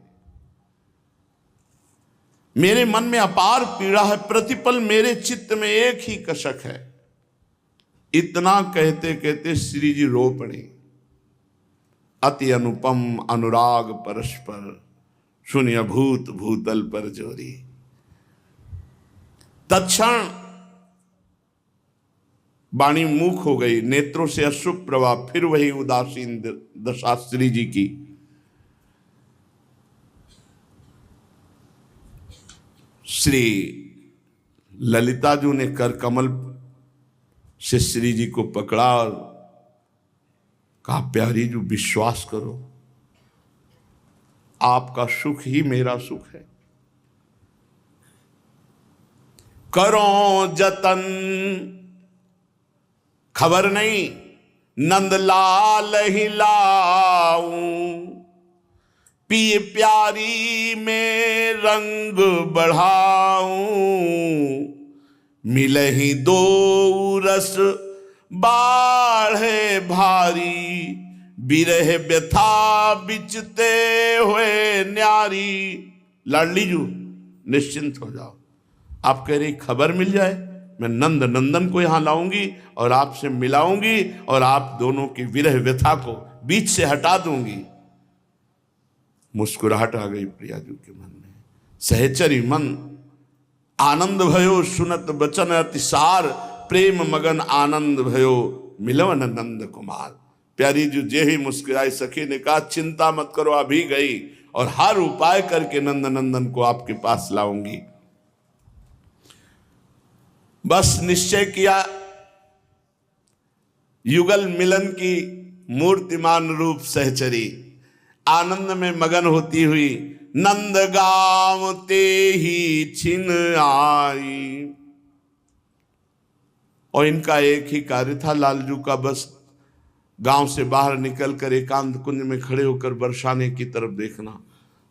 मेरे मन में अपार पीड़ा है, प्रतिपल मेरे चित्त में एक ही कसक है। इतना कहते कहते श्री जी रो पड़े। अति अनुपम अनुराग परस्पर, शून्य भूत भूतल पर जोरी। तत्क्षण वाणी मूक हो गई, नेत्रों से अश्रु प्रवाह, फिर वही उदासीन दशा श्री जी की। श्री ललिता जी ने कर कमल से श्री जी को पकड़ा और कहा, प्यारी जी विश्वास करो, आपका सुख ही मेरा सुख है। करो जतन, खबर नहीं नंदलाल ही लाऊं, पिए प्यारी में रंग बढ़ाऊं, मिले ही दो रस बाढ़े भारी, बिरह व्यथा बिचते हुए न्यारी। लाडली जू निश्चिंत हो जाओ, आप कह रही खबर मिल जाए, मैं नंद नंदन को यहां लाऊंगी और आपसे मिलाऊंगी और आप दोनों की विरह व्यथा को बीच से हटा दूंगी। मुस्कुराहट आ गई प्रियाजू के मन में। सहचरी मन आनंद भयो, सुनत बचन अतिसार, प्रेम मगन आनंद भयो, मिलवन नंद कुमार। प्यारी जी जे ही मुस्कुराई, सखी ने कहा, चिंता मत करो, अभी गई और हर उपाय करके नंद नंदन को आपके पास लाऊंगी। बस निश्चय किया, युगल मिलन की मूर्तिमान रूप सहचरी आनंद में मगन होती हुई नंद गांव ते ही छिन आई। और इनका एक ही कार्य था लालजू का, बस गांव से बाहर निकलकर एकांत कुंज में खड़े होकर बरसाने की तरफ देखना।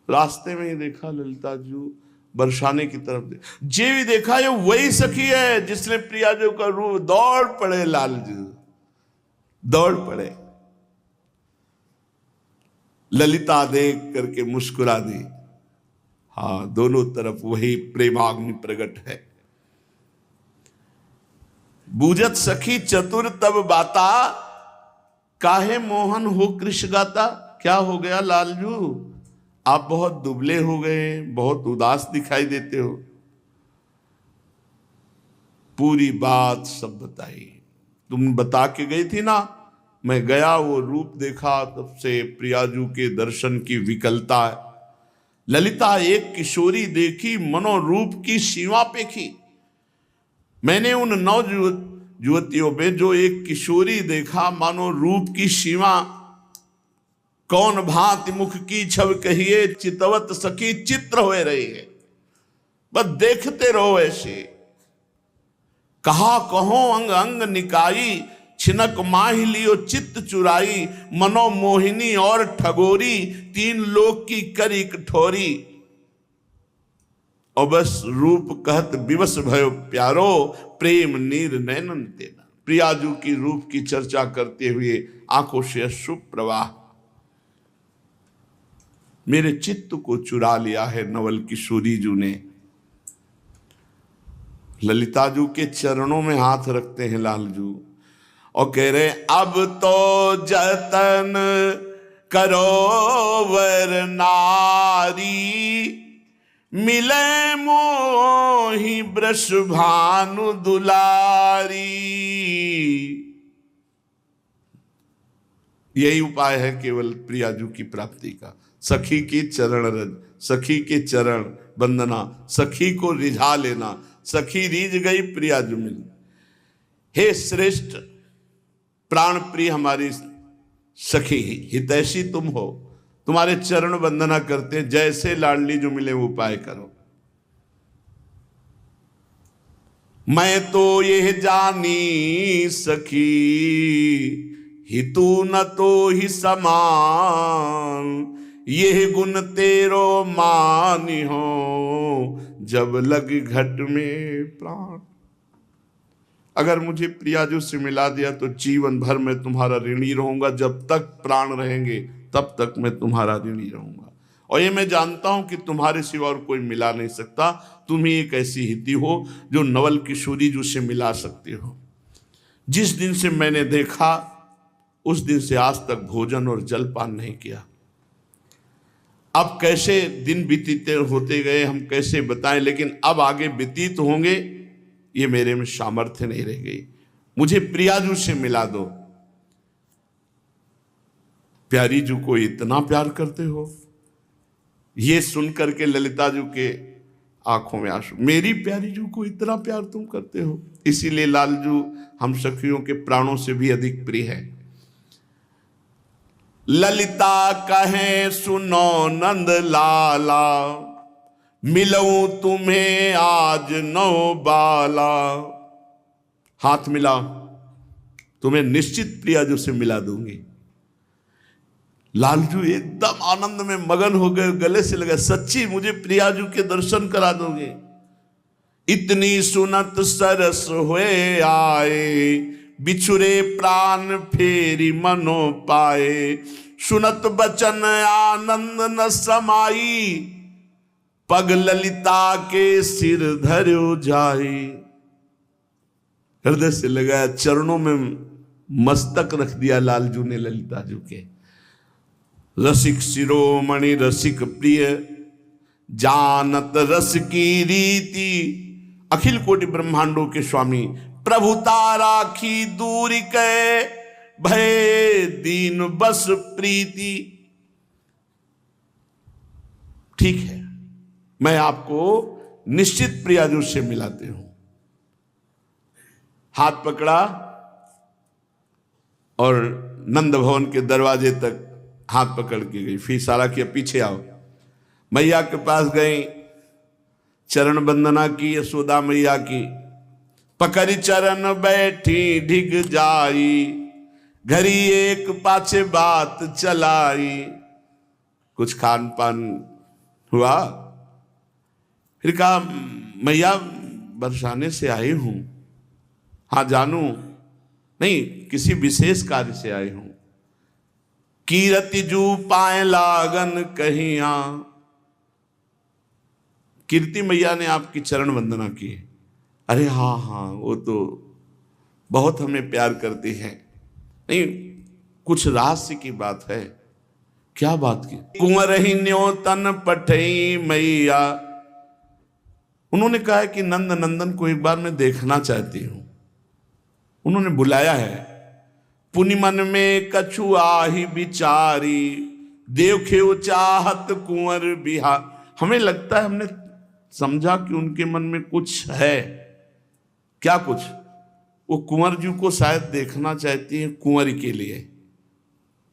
रास्ते में ही देखा ललिता जी बरसाने की तरफ जे भी देखा, ये वही सखी है जिसने प्रियाजू का रूप। दौड़ पड़े लालजू, दौड़ पड़े। ललिता देख करके मुस्कुरा दी। हाँ, दोनों तरफ वही प्रेमाग्नि प्रकट है। बूझत सखी चतुर तब बाता, काहे मोहन हो कृष्ण गाता। क्या हो गया लालजू, आप बहुत दुबले हो गए, बहुत उदास दिखाई देते हो। पूरी बात सब बताई। तुम बता के गई थी ना, मैं गया, वो रूप देखा, तब से प्रियाजू के दर्शन की विकलता है। ललिता एक किशोरी देखी, मनोरूप की सीमा पेखी। मैंने उन 9 युवतियों में जो एक किशोरी देखा, मानो रूप की सीमा। कौन भांति मुख की छव कहिए, चितवत सखी चित्र होए रही है। बस देखते रहो ऐसे। कहा कहो अंग अंग निकाई, छिनक माही लियो चित्त चुराई। मनो मोहिनी और ठगोरी, 3 लोक की करी कठोरी। और बस रूप कहत विवश भयो प्यारो, प्रेम नीर नैनन तेना। प्रियाजू की रूप की चर्चा करते हुए आंखों से अश्रु प्रवाह। मेरे चित्त को चुरा लिया है नवल किशोरी जू ने। ललिता जू के चरणों में हाथ रखते हैं लालजू और कह रहे, अब तो जतन करो वर नारी, मिले मोहि वृष भानु दुलारी। यही उपाय है केवल प्रियाजू की प्राप्ति का। सखी की चरण रज, सखी के चरण वंदना, सखी को रिझा लेना। सखी रीझ गई, प्रियाजू मिल। हे श्रेष्ठ प्राण प्रिय हमारी सखी, हितैषी तुम हो, तुम्हारे चरण वंदना करते हैं। जैसे लाडली जो मिले वो उपाय करो। मैं तो यह जानी सखी, हितू न तो ही समान। यह गुण तेरो मानी हो, जब लग घट में प्राण। अगर मुझे प्रियाजू से मिला दिया तो जीवन भर मैं तुम्हारा ऋणी रहूंगा। जब तक प्राण रहेंगे तब तक मैं तुम्हारा ऋणी रहूंगा। और ये मैं जानता हूं कि तुम्हारे सिवा और कोई मिला नहीं सकता। तुम ही एक ऐसी हिती हो जो नवल किशोरी जू से मिला सकते हो। जिस दिन से मैंने देखा उस दिन से आज तक भोजन और जलपान नहीं किया। अब कैसे दिन बीतते होते गए हम कैसे बताएं, लेकिन अब आगे व्यतीत होंगे ये मेरे में सामर्थ्य नहीं रह गई। मुझे प्रियाजू से मिला दो। प्यारी जू को इतना प्यार करते हो, ये सुनकर के ललिता जू के आंखों में आंसू। मेरी प्यारी जू को इतना प्यार तुम करते हो, इसीलिए लालजू हम सखियों के प्राणों से भी अधिक प्रिय है। ललिता कहे सुनो नंद लाला, मिलऊं तुम्हें आज नौ बाला। हाथ मिलाओ, तुम्हें निश्चित प्रियाजू से मिला दूंगी। लालजू एकदम आनंद में मगन हो गए, गले से लगा, सच्ची मुझे प्रियाजू के दर्शन करा दोगे? इतनी सुनत सरस हुए आए, बिछुरे प्राण फेरी मनो पाए। सुनत बचन आनंद न समाई, पग ललिता के सिर धर्यो जाए। हृदय से लगाया, चरणों में मस्तक रख दिया लालजू ने ललिता जू के। रसिक शिरोमणि रसिक प्रिय, जानत रस की रीति। अखिल कोटि ब्रह्मांडों के स्वामी, प्रभुता राखी दूरी कै, भय दीन बस प्रीति। ठीक है, मैं आपको निश्चित प्रियाजू से मिलाती हूं। हाथ पकड़ा और नंद भवन के दरवाजे तक हाथ पकड़ के गई, फिर इशारा किया पीछे आओ। मैया के पास गई, चरण वंदना की यशोदा मैया की। पकड़ी चरण बैठी ढिग जाई, घरी एक पाछे बात चलाई। कुछ खान पान हुआ, फिर कहा मैया बरसाने से आई हूं। हाँ जानू, नहीं किसी विशेष कार्य से आई हूं। कीरति जू पाए लागन कहिया। कीर्ति मैया ने आपकी चरण वंदना की। अरे हाँ हाँ, वो तो बहुत हमें प्यार करती है। नहीं, कुछ रहस्य की बात है। क्या बात की? कुंवर ही न्योतन पठई मैया। उन्होंने कहा है कि नंद नंदन को एक बार मैं देखना चाहती हूं। उन्होंने बुलाया है। पुनि मन में कछु आही बिचारी, देखे चाहत कुंवर बिहार। हमें लगता है, हमने समझा कि उनके मन में कुछ है। क्या कुछ? वो कुंवर जी को शायद देखना चाहती है कुंवर के लिए।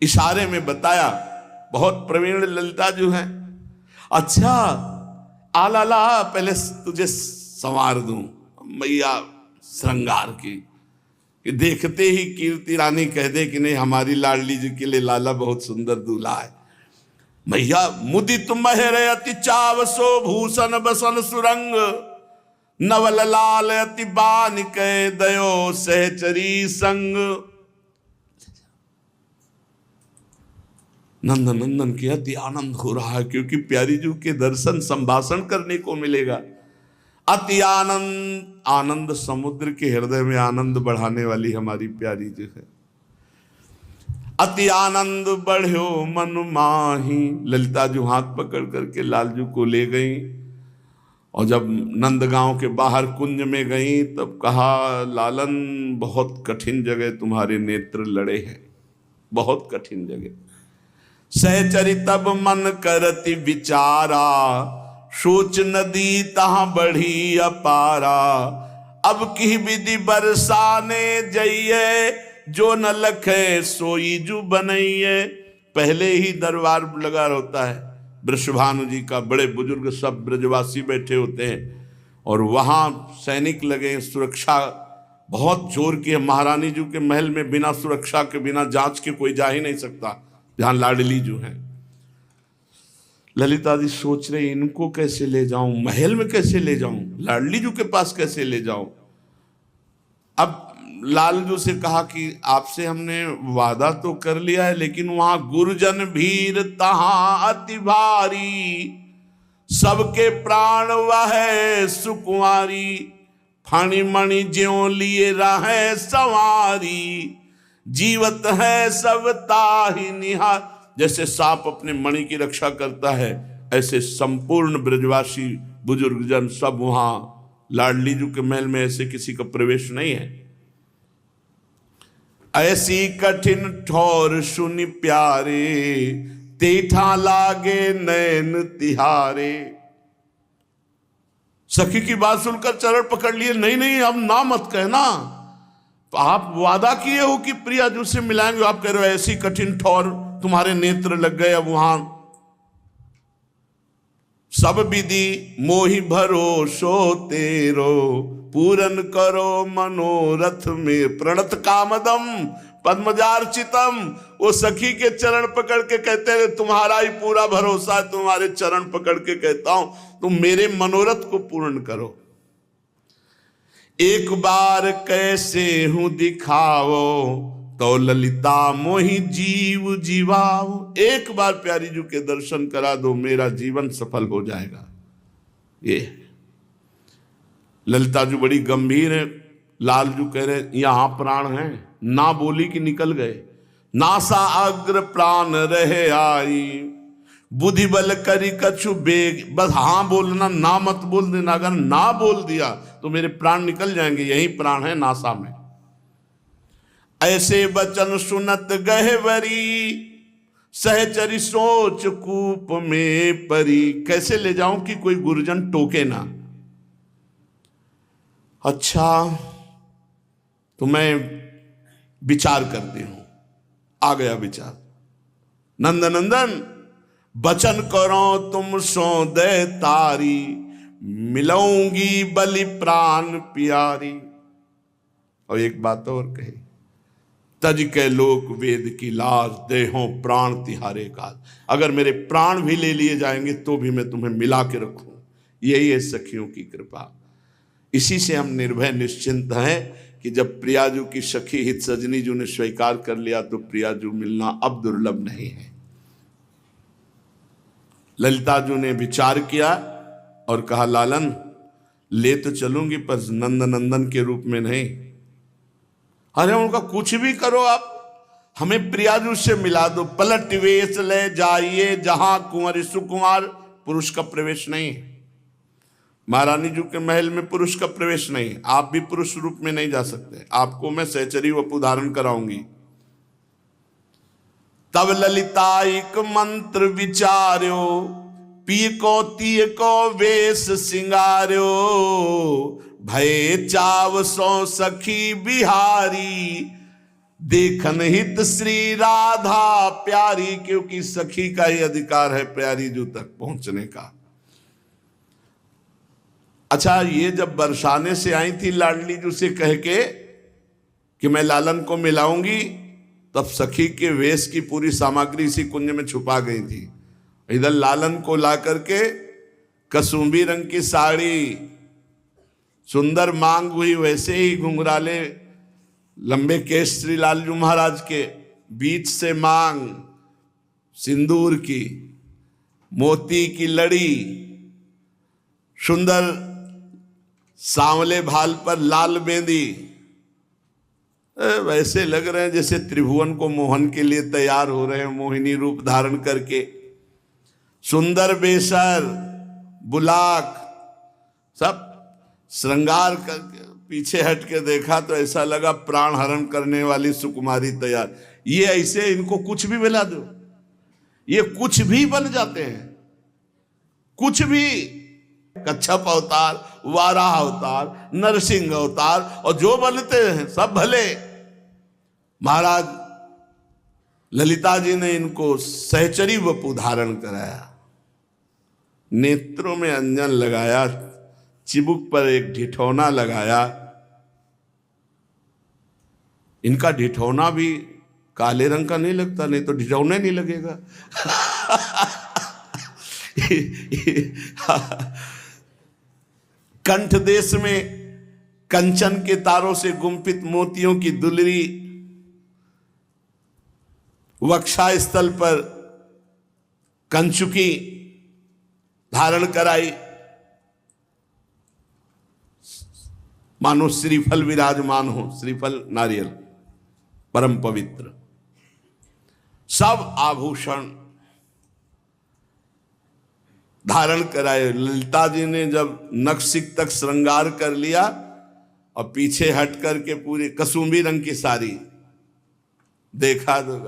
इशारे में बताया, बहुत प्रवीण ललिता जो है। अच्छा आला, पहले तुझे संवार दूं। मैया श्रृंगार की, कि देखते ही कीर्ति रानी कह दे कि नहीं, हमारी लाडली जी के लिए लाला बहुत सुंदर दूल्हा है। मैया मुदित महर अति चावसो, भूषण बसन सुरंग। नवल लाल अति बान कह दयो सहचरी संग। नंद नंदन के अति आनंद हो रहा है, क्योंकि प्यारी जी के दर्शन संभाषण करने को मिलेगा। अति आनंद, आनंद समुद्र के हृदय में आनंद बढ़ाने वाली हमारी प्यारी जी है। अति आनंद बढ़्यो मन माही। ललिता जी हाथ पकड़ करके लालजू को ले गई, और जब नंदगांव के बाहर कुंज में गई तब कहा, लालन बहुत कठिन जगह तुम्हारे नेत्र लड़े हैं, बहुत कठिन जगह। सहचरी तब मन करति विचारा, सोच नदी तहां बढ़ी अपारा। अब की विधि बरसाने जइए, जो न लखे सोई जू बनइए। पहले ही दरबार लगा होता है वृषभानु जी का, बड़े बुजुर्ग सब ब्रजवासी बैठे होते हैं, और वहां सैनिक लगे, सुरक्षा बहुत जोर की है। महारानी जी के महल में बिना सुरक्षा के, बिना जांच के कोई जा ही नहीं सकता, जहां लाडली जो है। ललिता जी सोच रहे, इनको कैसे ले जाऊं, महल में कैसे ले जाऊं, लाडली जी के पास कैसे ले जाऊं। अब लालजू से कहा कि आपसे हमने वादा तो कर लिया है, लेकिन वहां गुरुजन भीर तहां अति भारी। सबके प्राण वह सुकुमारी, फणी मणि ज्यों लिए रहे सवारी। जीवत है सब ताहि निहार। जैसे सांप अपने मणि की रक्षा करता है, ऐसे संपूर्ण ब्रजवासी बुजुर्गजन सब वहां लाडली जी के महल में, ऐसे किसी का प्रवेश नहीं है। ऐसी कठिन ठौर सुनि प्यारे, तेठा लागे नैन तिहारे। सखी की बात सुनकर चरण पकड़ लिए, नहीं नहीं अब ना मत कहना, तो आप वादा किए हो कि प्रिया जी से मिलाएंगे, आप कह रहे हो ऐसी कठिन ठौर, तुम्हारे नेत्र लग गए अब वहां। सब विधि मोहि भरोसो तेरो, पूरन करो मनोरथ में प्रणत कामदम पद्मजार्चितम। वो सखी के चरण पकड़ के कहते हैं तुम्हारा ही पूरा भरोसा है, तुम्हारे चरण पकड़ के कहता हूं तुम मेरे मनोरथ को पूर्ण करो। एक बार कैसे हूं दिखाओ, तो ललिता मोहि जीव जीवाओ। एक बार प्यारी जी के दर्शन करा दो, मेरा जीवन सफल हो जाएगा। ये ललिता जी बड़ी गंभीर है। लाल जी कह रहे यहां प्राण है, ना बोली कि निकल गए। नासा अग्र प्राण रहे आई, बुद्धि बल करी कछु बेग। बस हाँ बोलना, ना मत बोल देना। अगर ना बोल दिया तो मेरे प्राण निकल जाएंगे, यही प्राण है नासा में। ऐसे बचन सुनत गहवरी, सहचरी सोच कूप में परी। कैसे ले जाऊं कि कोई गुरुजन टोके ना। अच्छा तो मैं विचार करती हूं। आ गया विचार। नंदनंदन बचन करो तुम सो दे तारी, मिलाऊंगी बलि प्राण प्यारी। और एक बात और कही, तज के लोक वेद की लाज, देहों प्राण तिहारे काज। अगर मेरे प्राण भी ले लिए जाएंगे तो भी मैं तुम्हें मिला के रखूं। यही है सखियों की कृपा। इसी से हम निर्भय निश्चिंत हैं कि जब प्रियाजू की सखी हित सजनी जू ने स्वीकार कर लिया तो प्रियाजू मिलना अब दुर्लभ नहीं है। ललिता जू ने विचार किया और कहा लालन ले तो चलूंगी पर नंदनंदन के रूप में नहीं। अरे उनका कुछ भी करो आप, हमें प्रियाजू से मिला दो। पलट वेश ले जाइए जहां कुंवर सुकुमार, पुरुष का प्रवेश नहीं है। महारानी जी के महल में पुरुष का प्रवेश नहीं है। आप भी पुरुष रूप में नहीं जा सकते। आपको मैं सहचरी वपु धारण कराऊंगी। तब ललिताइक मंत्र विचार्यो, पी को तीय को वेश सिंगार्यो। भय चाव सो सखी बिहारी, देखन हित श्री राधा प्यारी। क्योंकि सखी का ही अधिकार है प्यारी जू तक पहुंचने का। अच्छा ये जब बरसाने से आई थी लाडली जू से कह के कि मैं लालन को मिलाऊंगी, तब सखी के वेश की पूरी सामग्री इसी कुंज में छुपा गई थी। इधर लालन को ला करके कसुंबी रंग की साड़ी, सुंदर मांग हुई, वैसे ही घुंघराले लंबे केश श्री लालजू महाराज के, बीच से मांग सिंदूर की, मोती की लड़ी, सुंदर सांवले भाल पर लाल बेंदी। वैसे लग रहे हैं जैसे त्रिभुवन को मोहन के लिए तैयार हो रहे हैं, मोहिनी रूप धारण करके। सुंदर बेसर बुलाक सब श्रृंगार करके पीछे हट के देखा तो ऐसा लगा प्राण हरण करने वाली सुकुमारी तैयार। ये ऐसे इनको कुछ भी मिला दो, ये कुछ भी बन जाते हैं, कुछ भी। कच्छप अवतार, वाराह अवतार, नरसिंह अवतार, और जो बनते हैं सब भले। महाराज ललिता जी ने इनको सहचरी वपु धारण कराया, नेत्रों में अंजन लगाया, चिबुक पर एक ढिठौना लगाया। इनका ढिठौना भी काले रंग का नहीं लगता, नहीं तो ढिठौना नहीं लगेगा। कंठ देश में कंचन के तारों से गुंफित मोतियों की दुलरी, वक्षा स्थल पर कंचुकी धारण कराई, मानो श्रीफल विराजमान हो, श्रीफल नारियल। परम पवित्र, सब आभूषण धारण कराए। ललिता जी ने जब नखसिक तक श्रृंगार कर लिया और पीछे हट करके पूरी कसूंबी रंग की साड़ी, देखा तो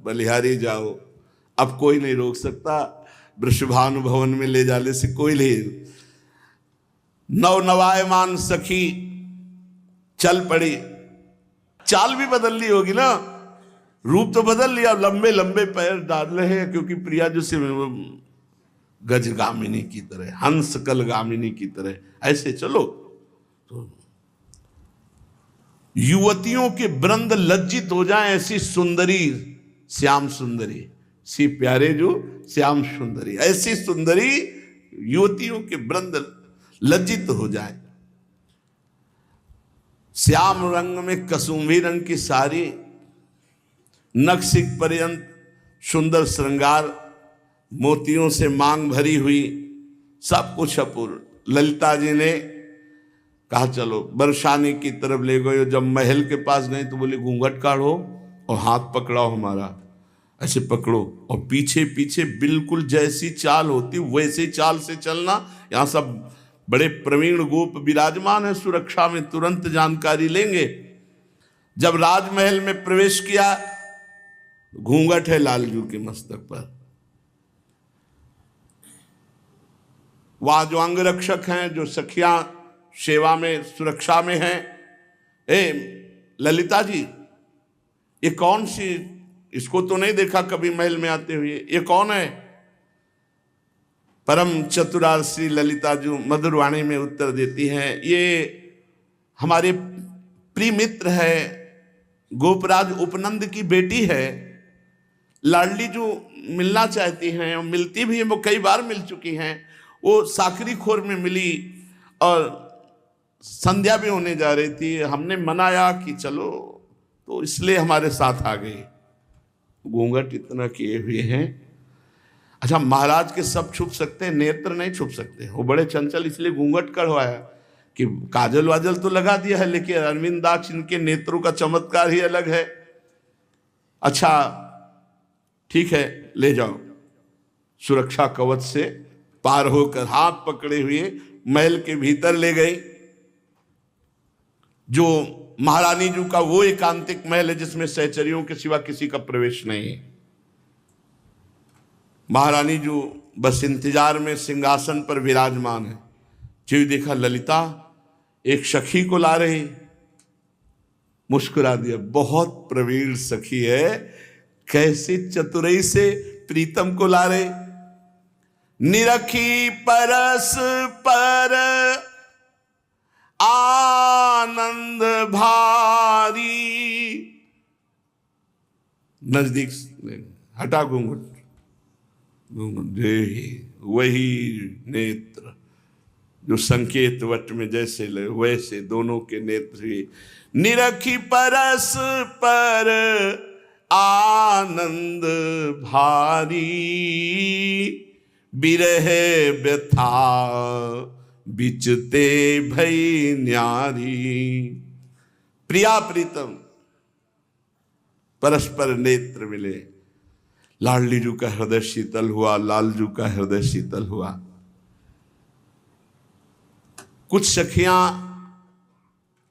बलिहारी जाओ, अब कोई नहीं रोक सकता, वृषभानु भवन में ले जाने से कोई नहीं। नवनवायमान सखी चल पड़ी, चाल भी बदल ली होगी ना, रूप तो बदल लिया, लंबे लंबे पैर डाल रहे हैं, क्योंकि प्रिया जो से गजगामिनी की तरह, हंस कलगामिनी की तरह ऐसे चलो। तो युवतियों के वृंद लज्जित हो जाएं, ऐसी सुंदरी, श्याम सुंदरी, सी प्यारे जो श्याम सुंदरी, ऐसी सुंदरी युवतियों के वृंद लज्जित हो जाए। श्याम रंग में कसुंभी रंग की साड़ी, नखसिक पर्यंत सुंदर श्रृंगार, मोतियों से मांग भरी हुई, सब कुछ अपूर्व। ललिता जी ने कहा चलो बरसाने की तरफ ले गए। जब महल के पास गए तो बोले घूंघट काढ़ो और हाथ पकड़ाओ हमारा, ऐसे पकड़ो और पीछे पीछे बिल्कुल जैसी चाल होती वैसे चाल से चलना। यहाँ सब बड़े प्रवीण गोप विराजमान है, सुरक्षा में तुरंत जानकारी लेंगे। जब राजमहल में प्रवेश किया, घूंघट है लालजू के मस्तक पर। वहां जो अंगरक्षक हैं, जो सखियां सेवा में सुरक्षा में हैं, ए ललिता जी ये कौन सी, इसको तो नहीं देखा कभी महल में आते हुए, ये कौन है? परम चतुरार श्री ललिता जो मधुर वाणी में उत्तर देती हैं, ये हमारे प्रिय मित्र है, गोपराज उपनंद की बेटी है। लाडली जो मिलना चाहती हैं और मिलती भी हैं, वो कई बार मिल चुकी हैं। वो साकरी खोर में मिली और संध्या भी होने जा रही थी, हमने मनाया कि चलो, तो इसलिए हमारे साथ आ गई। घूंघट इतना किए हुए हैं। अच्छा, महाराज के सब छुप सकते हैं, नेत्र नहीं छुप सकते, वो बड़े चंचल, इसलिए घूंघट करवाया कि काजल वाजल तो लगा दिया है, लेकिन अरविंदाक्ष इनके नेत्रों का चमत्कार ही अलग है। अच्छा ठीक है, ले जाओ। सुरक्षा कवच से पार होकर हाथ पकड़े हुए महल के भीतर ले गई, जो महारानी जी का वो एकांतिक महल है जिसमें सहचरियों के सिवा किसी का प्रवेश नहीं है। महारानी जी बस इंतजार में सिंहासन पर विराजमान है। जो देखा ललिता एक सखी को ला रही, मुस्कुरा दिया, बहुत प्रवीण सखी है, कैसे चतुराई से प्रीतम को ला रहे। निरखी परस पर आनंद भारी, नजदीक हटा घूंघट, वही नेत्र जो संकेत वट में जैसे वैसे दोनों के नेत्र। निरखी परस पर आनंद भारी, बिरह व्यथा बिचते भई न्यारी। प्रिया प्रीतम परस्पर नेत्र मिले, लाडली जू का हृदय शीतल हुआ, लालजू का हृदय शीतल हुआ। कुछ सखियां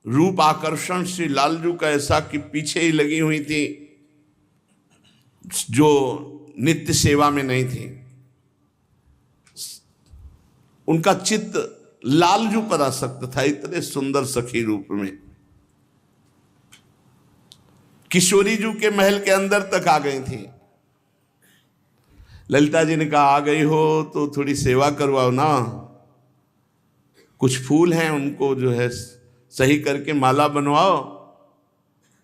रूप आकर्षण से लालजू का ऐसा कि पीछे ही लगी हुई थी, जो नित्य सेवा में नहीं थी। उनका चित्त लालजू पर आसक्त था, इतने सुंदर सखी रूप में। किशोरी जू के महल के अंदर तक आ गई थी। ललिता जी ने कहा आ गई हो तो थोड़ी सेवा करवाओ ना, कुछ फूल हैं उनको जो है सही करके माला बनवाओ,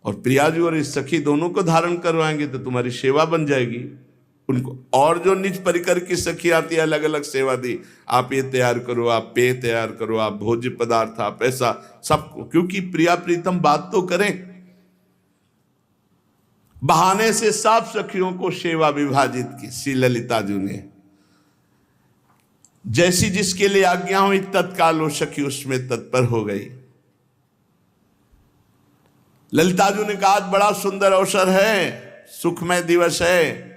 और प्रियाजू और इस सखी दोनों को धारण करवाएंगे तो तुम्हारी सेवा बन जाएगी। उनको और जो निज परिकर की सखी आती है अलग अलग सेवा दी, आप ये तैयार करो, आप पेय तैयार करो, आप भोज्य पदार्थ, आप ऐसा सब, क्योंकि प्रिया प्रीतम बात तो करें। बहाने से सब सखियों को सेवा विभाजित की श्री ललिता जी ने। जैसी जिसके लिए आज्ञा हुई तत्काल वो सखी उसमें तत्पर हो गई। ललिता जी ने कहा आज बड़ा सुंदर अवसर है, सुखमय दिवस है,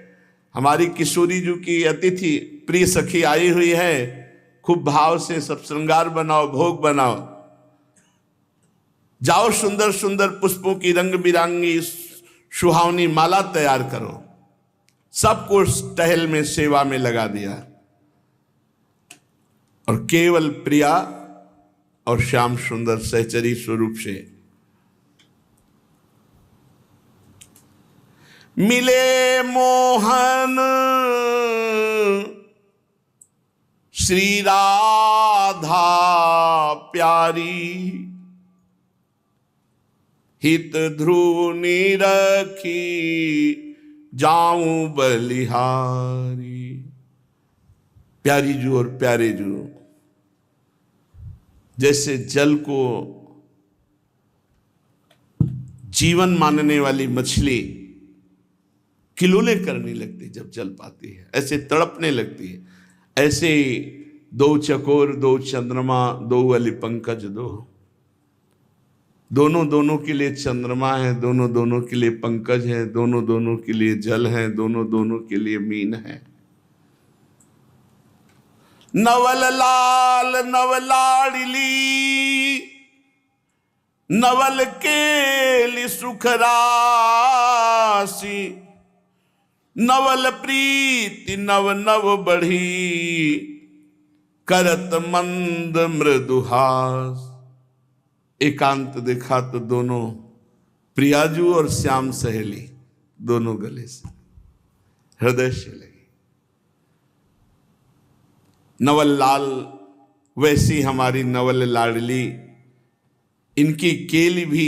हमारी किशोरी जी की अतिथि प्रिय सखी आई हुई है, खूब भाव से सब श्रृंगार बनाओ, भोग बनाओ, जाओ सुंदर सुंदर पुष्पों की रंग बिरंगी सुहावनी माला तैयार करो। सबको टहल में सेवा में लगा दिया और केवल प्रिया और श्याम सुंदर सहचरी स्वरूप से मिले मोहन श्री राधा प्यारी, हित ध्रुनि रखी जाऊं बलिहारी। प्यारी जू और प्यारे जू, जैसे जल को जीवन मानने वाली मछली किलोले करने लगती जब जल पाती है, ऐसे तड़पने लगती है, ऐसे ही दो चकोर दो चंद्रमा दो वाली पंकज दो, दोनों दोनों के लिए चंद्रमा है, दोनों दोनों के लिए पंकज है, दोनों दोनों के लिए जल है, दोनों दोनों के लिए मीन है। नवल लाल नवलाड़ली नवल केली सुख राशि, नवल प्रीति नव नव बढ़ी करत मंद मृदुहास। एकांत देखा तो दोनों प्रियाजू और श्याम सहेली दोनों गले से हृदय से लगी। नवल लाल वैसी हमारी नवल लाडली, इनकी केली भी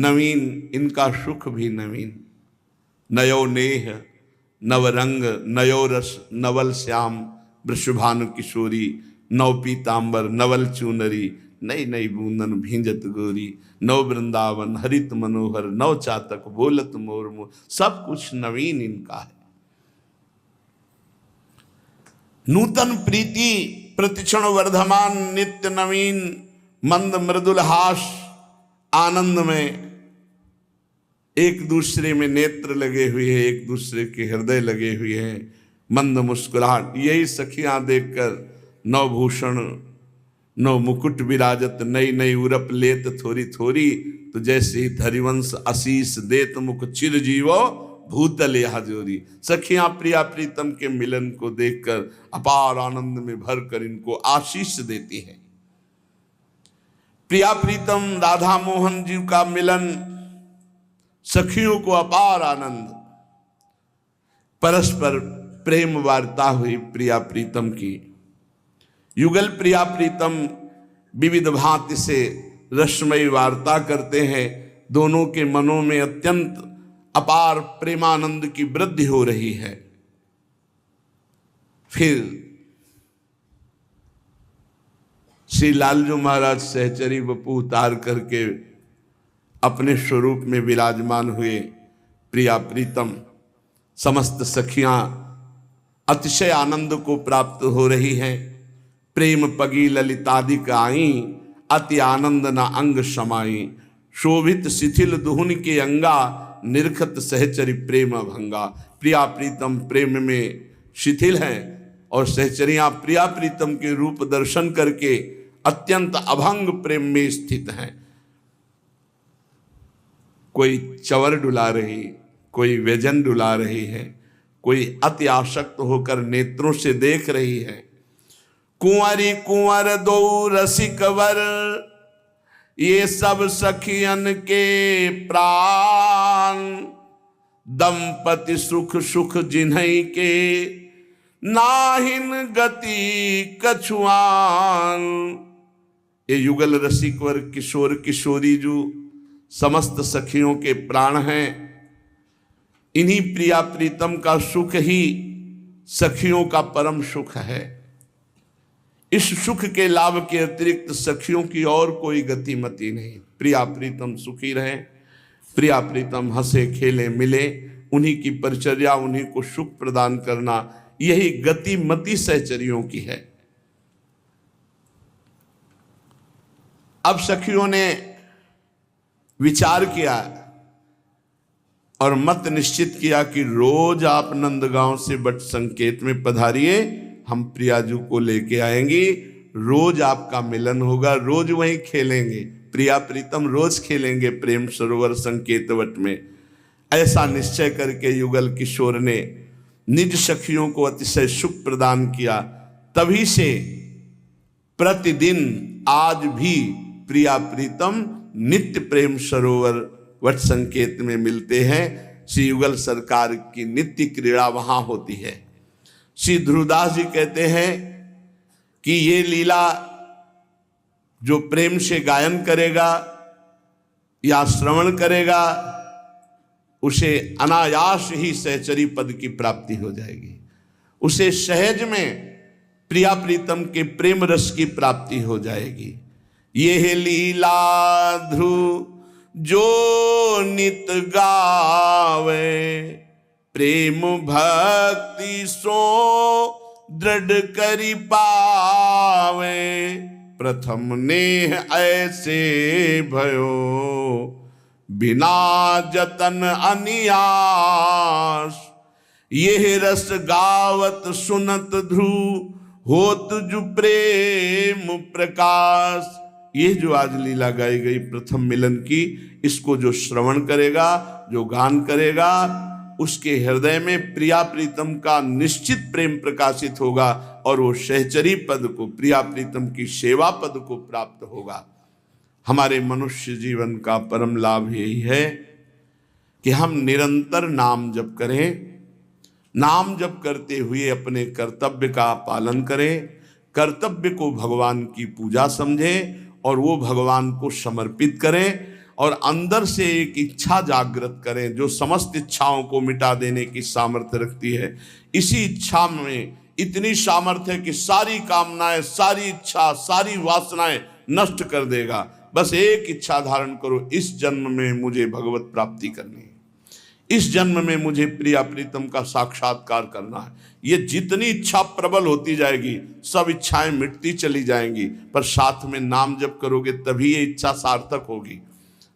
नवीन, इनका सुख भी नवीन। नयो नेह नवरंग नयो रस नवल श्याम, वृषभानु किशोरी नव पीतांबर नवल चूनरी, नई नई बूंदन भींजत गोरी, नव वृंदावन हरित मनोहर, नव चातक बोलत मोर मोर। सब कुछ नवीन इनका है। नूतन प्रीति प्रतिक्षण वर्धमान, नित्य नवीन मंद मृदुल हास, आनंद में एक दूसरे में नेत्र लगे हुए हैं, एक दूसरे के हृदय लगे हुए हैं, मंद मुस्कुराहट। यही सखियां देखकर नवभूषण नव मुकुट विराजत, नई नई उरप लेत थोड़ी थोड़ी, तो जैसे ही धरिवंश आशीष देत मुख चिर जीवो भूतल यह जोरी। सखियां प्रिया प्रीतम के मिलन को देखकर अपार आनंद में भरकर इनको आशीष देती हैं। प्रिया प्रीतम राधा मोहन जी का मिलन, सखियों को अपार आनंद, परस्पर प्रेम वार्ता हुई प्रिया प्रीतम की। युगल प्रिया प्रीतम विविध भांति से रसमयी वार्ता करते हैं, दोनों के मनों में अत्यंत अपार प्रेमानंद की वृद्धि हो रही है। फिर श्री लालजू महाराज सहचरी वपू उतार करके अपने स्वरूप में विराजमान हुए। प्रिया प्रीतम समस्त सखियां अतिशय आनंद को प्राप्त हो रही हैं। प्रेम पगी ललितादिक आई, अति आनंद न अंग समाई, शोभित शिथिल दुहुन के अंगा, निरखत सहचरी प्रेम भंगा। प्रिया प्रीतम प्रेम में शिथिल हैं और सहचरियां प्रिया प्रीतम के रूप दर्शन करके अत्यंत अभंग प्रेम में स्थित हैं। कोई चवर डुला रही, कोई व्यजन डुला रही है, कोई अति आसक्त होकर नेत्रों से देख रही है। कुंवरी कुंवर दो रसिक वर, ये सब सखियन के प्राण, दंपति सुख सुख जिन्हई के, नाहिन गति कछुआन। ये युगल रसिक वर किशोर किशोरी जो समस्त सखियों के प्राण हैं, इन्हीं प्रिया प्रीतम का सुख ही सखियों का परम सुख है। इस सुख के लाभ के अतिरिक्त सखियों की और कोई गतिमति नहीं। प्रिया प्रीतम सुखी रहे, प्रिया प्रीतम हंसे खेले मिले, उन्हीं की परिचर्या, उन्हीं को सुख प्रदान करना, यही गतिमति सहचरियों की है। अब सखियों ने विचार किया और मत निश्चित किया कि रोज आप नंदगांव से बट संकेत में पधारिए, हम प्रियाजू को लेके आएंगे, रोज आपका मिलन होगा, रोज वहीं खेलेंगे, प्रिया प्रीतम रोज खेलेंगे प्रेम सरोवर संकेत वट में। ऐसा निश्चय करके युगल किशोर ने निज सखियों को अतिशय सुख प्रदान किया। तभी से प्रतिदिन आज भी प्रिया प्रीतम नित्य प्रेम सरोवर वट संकेत में मिलते हैं। श्री युगल सरकार की नित्य क्रीड़ा वहां होती है। श्री ध्रुवदास जी कहते हैं कि ये लीला जो प्रेम से गायन करेगा या श्रवण करेगा उसे अनायास ही सहचरी पद की प्राप्ति हो जाएगी, उसे सहज में प्रिया प्रीतम के प्रेम रस की प्राप्ति हो जाएगी। ये लीला ध्रुव जो नित गावे, प्रेम भक्ति सो दृढ़ करी पावे, प्रथम नेह ऐसे भयो बिना जतन अनियास, ये रस गावत सुनत ध्रुव होत जु प्रेम प्रकाश। ये जो आज लीला गाई गई प्रथम मिलन की, इसको जो श्रवण करेगा, जो गान करेगा, उसके हृदय में प्रिया प्रीतम का निश्चित प्रेम प्रकाशित होगा और वो सहचरी पद को, प्रिया प्रीतम की सेवा पद को प्राप्त होगा। हमारे मनुष्य जीवन का परम लाभ यही है कि हम निरंतर नाम जप करें, नाम जप करते हुए अपने कर्तव्य का पालन करें, कर्तव्य को भगवान की पूजा समझें और वो भगवान को समर्पित करें और अंदर से एक इच्छा जागृत करें जो समस्त इच्छाओं को मिटा देने की सामर्थ्य रखती है। इसी इच्छा में इतनी सामर्थ्य है कि सारी कामनाएं, सारी इच्छा, सारी वासनाएं नष्ट कर देगा। बस एक इच्छा धारण करो, इस जन्म में मुझे भगवत प्राप्ति करनी है, इस जन्म में मुझे प्रिया प्रीतम का साक्षात्कार करना है। ये जितनी इच्छा प्रबल होती जाएगी सब इच्छाएं मिटती चली जाएंगी, पर साथ में नाम जप करोगे तभी ये इच्छा सार्थक होगी,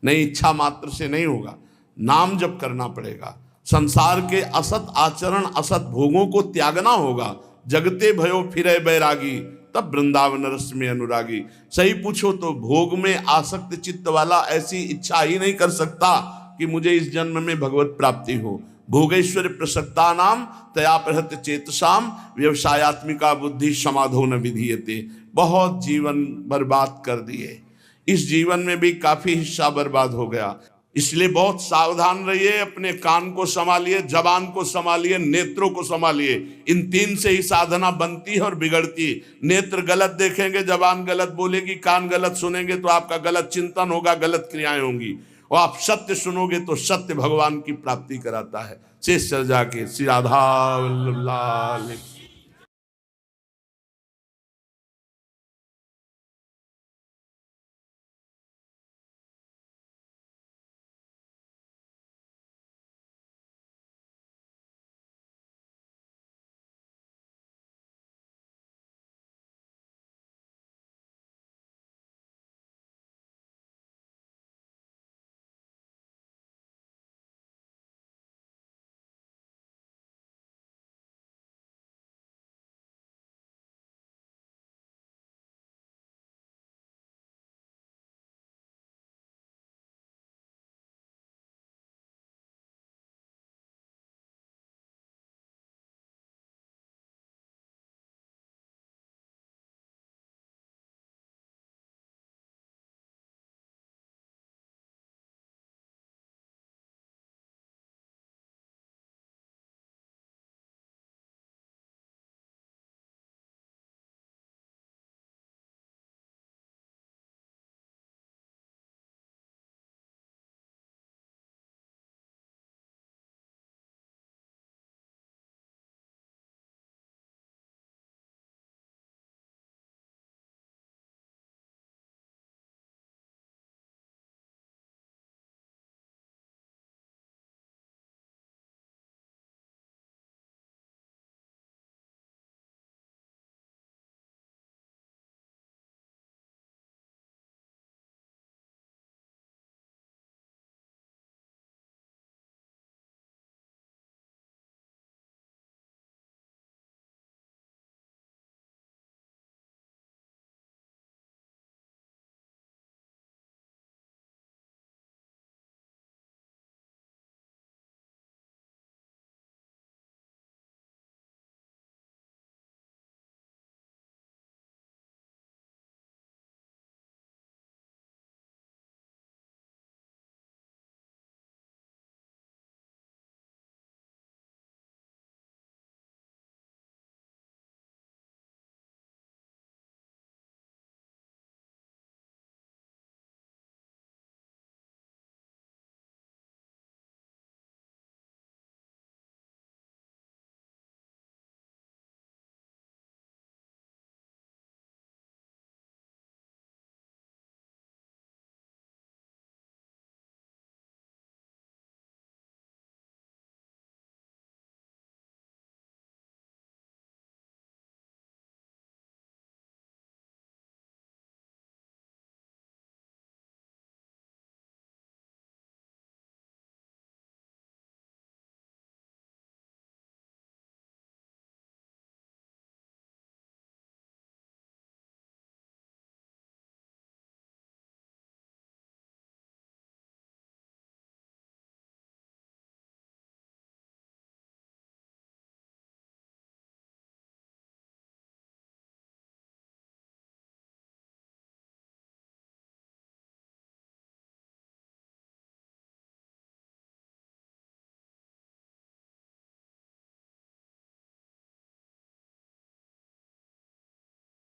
नहीं इच्छा मात्र से नहीं होगा। नाम जप करना पड़ेगा, संसार के असत आचरण, असत भोगों को त्यागना होगा। जगते भयो फिरे बैरागी, तब वृंदावन रस में अनुरागी। सही पूछो तो भोग में आसक्त चित्त वाला ऐसी इच्छा ही नहीं कर सकता कि मुझे इस जन्म में भगवत प्राप्ति हो। भोगेश्वर प्रसक्ता नाम तया प्रहत चेतसाम, व्यवसायत्मिका बुद्धि समाधो न विधीयते। बहुत जीवन बर्बाद कर दिए, इस जीवन में भी काफी हिस्सा बर्बाद हो गया। इसलिए बहुत सावधान रहिए, अपने कान को संभालिए, जबान को संभालिए, नेत्रों को संभालिए। इन तीन से ही साधना बनती है और बिगड़ती। नेत्र गलत देखेंगे, जबान गलत बोलेगी, कान गलत सुनेंगे तो आपका गलत चिंतन होगा, गलत क्रियाएं होंगी। और आप सत्य सुनोगे तो सत्य भगवान की प्राप्ति कराता है। शेष चल जाके श्री राधा वल्लभ लाल।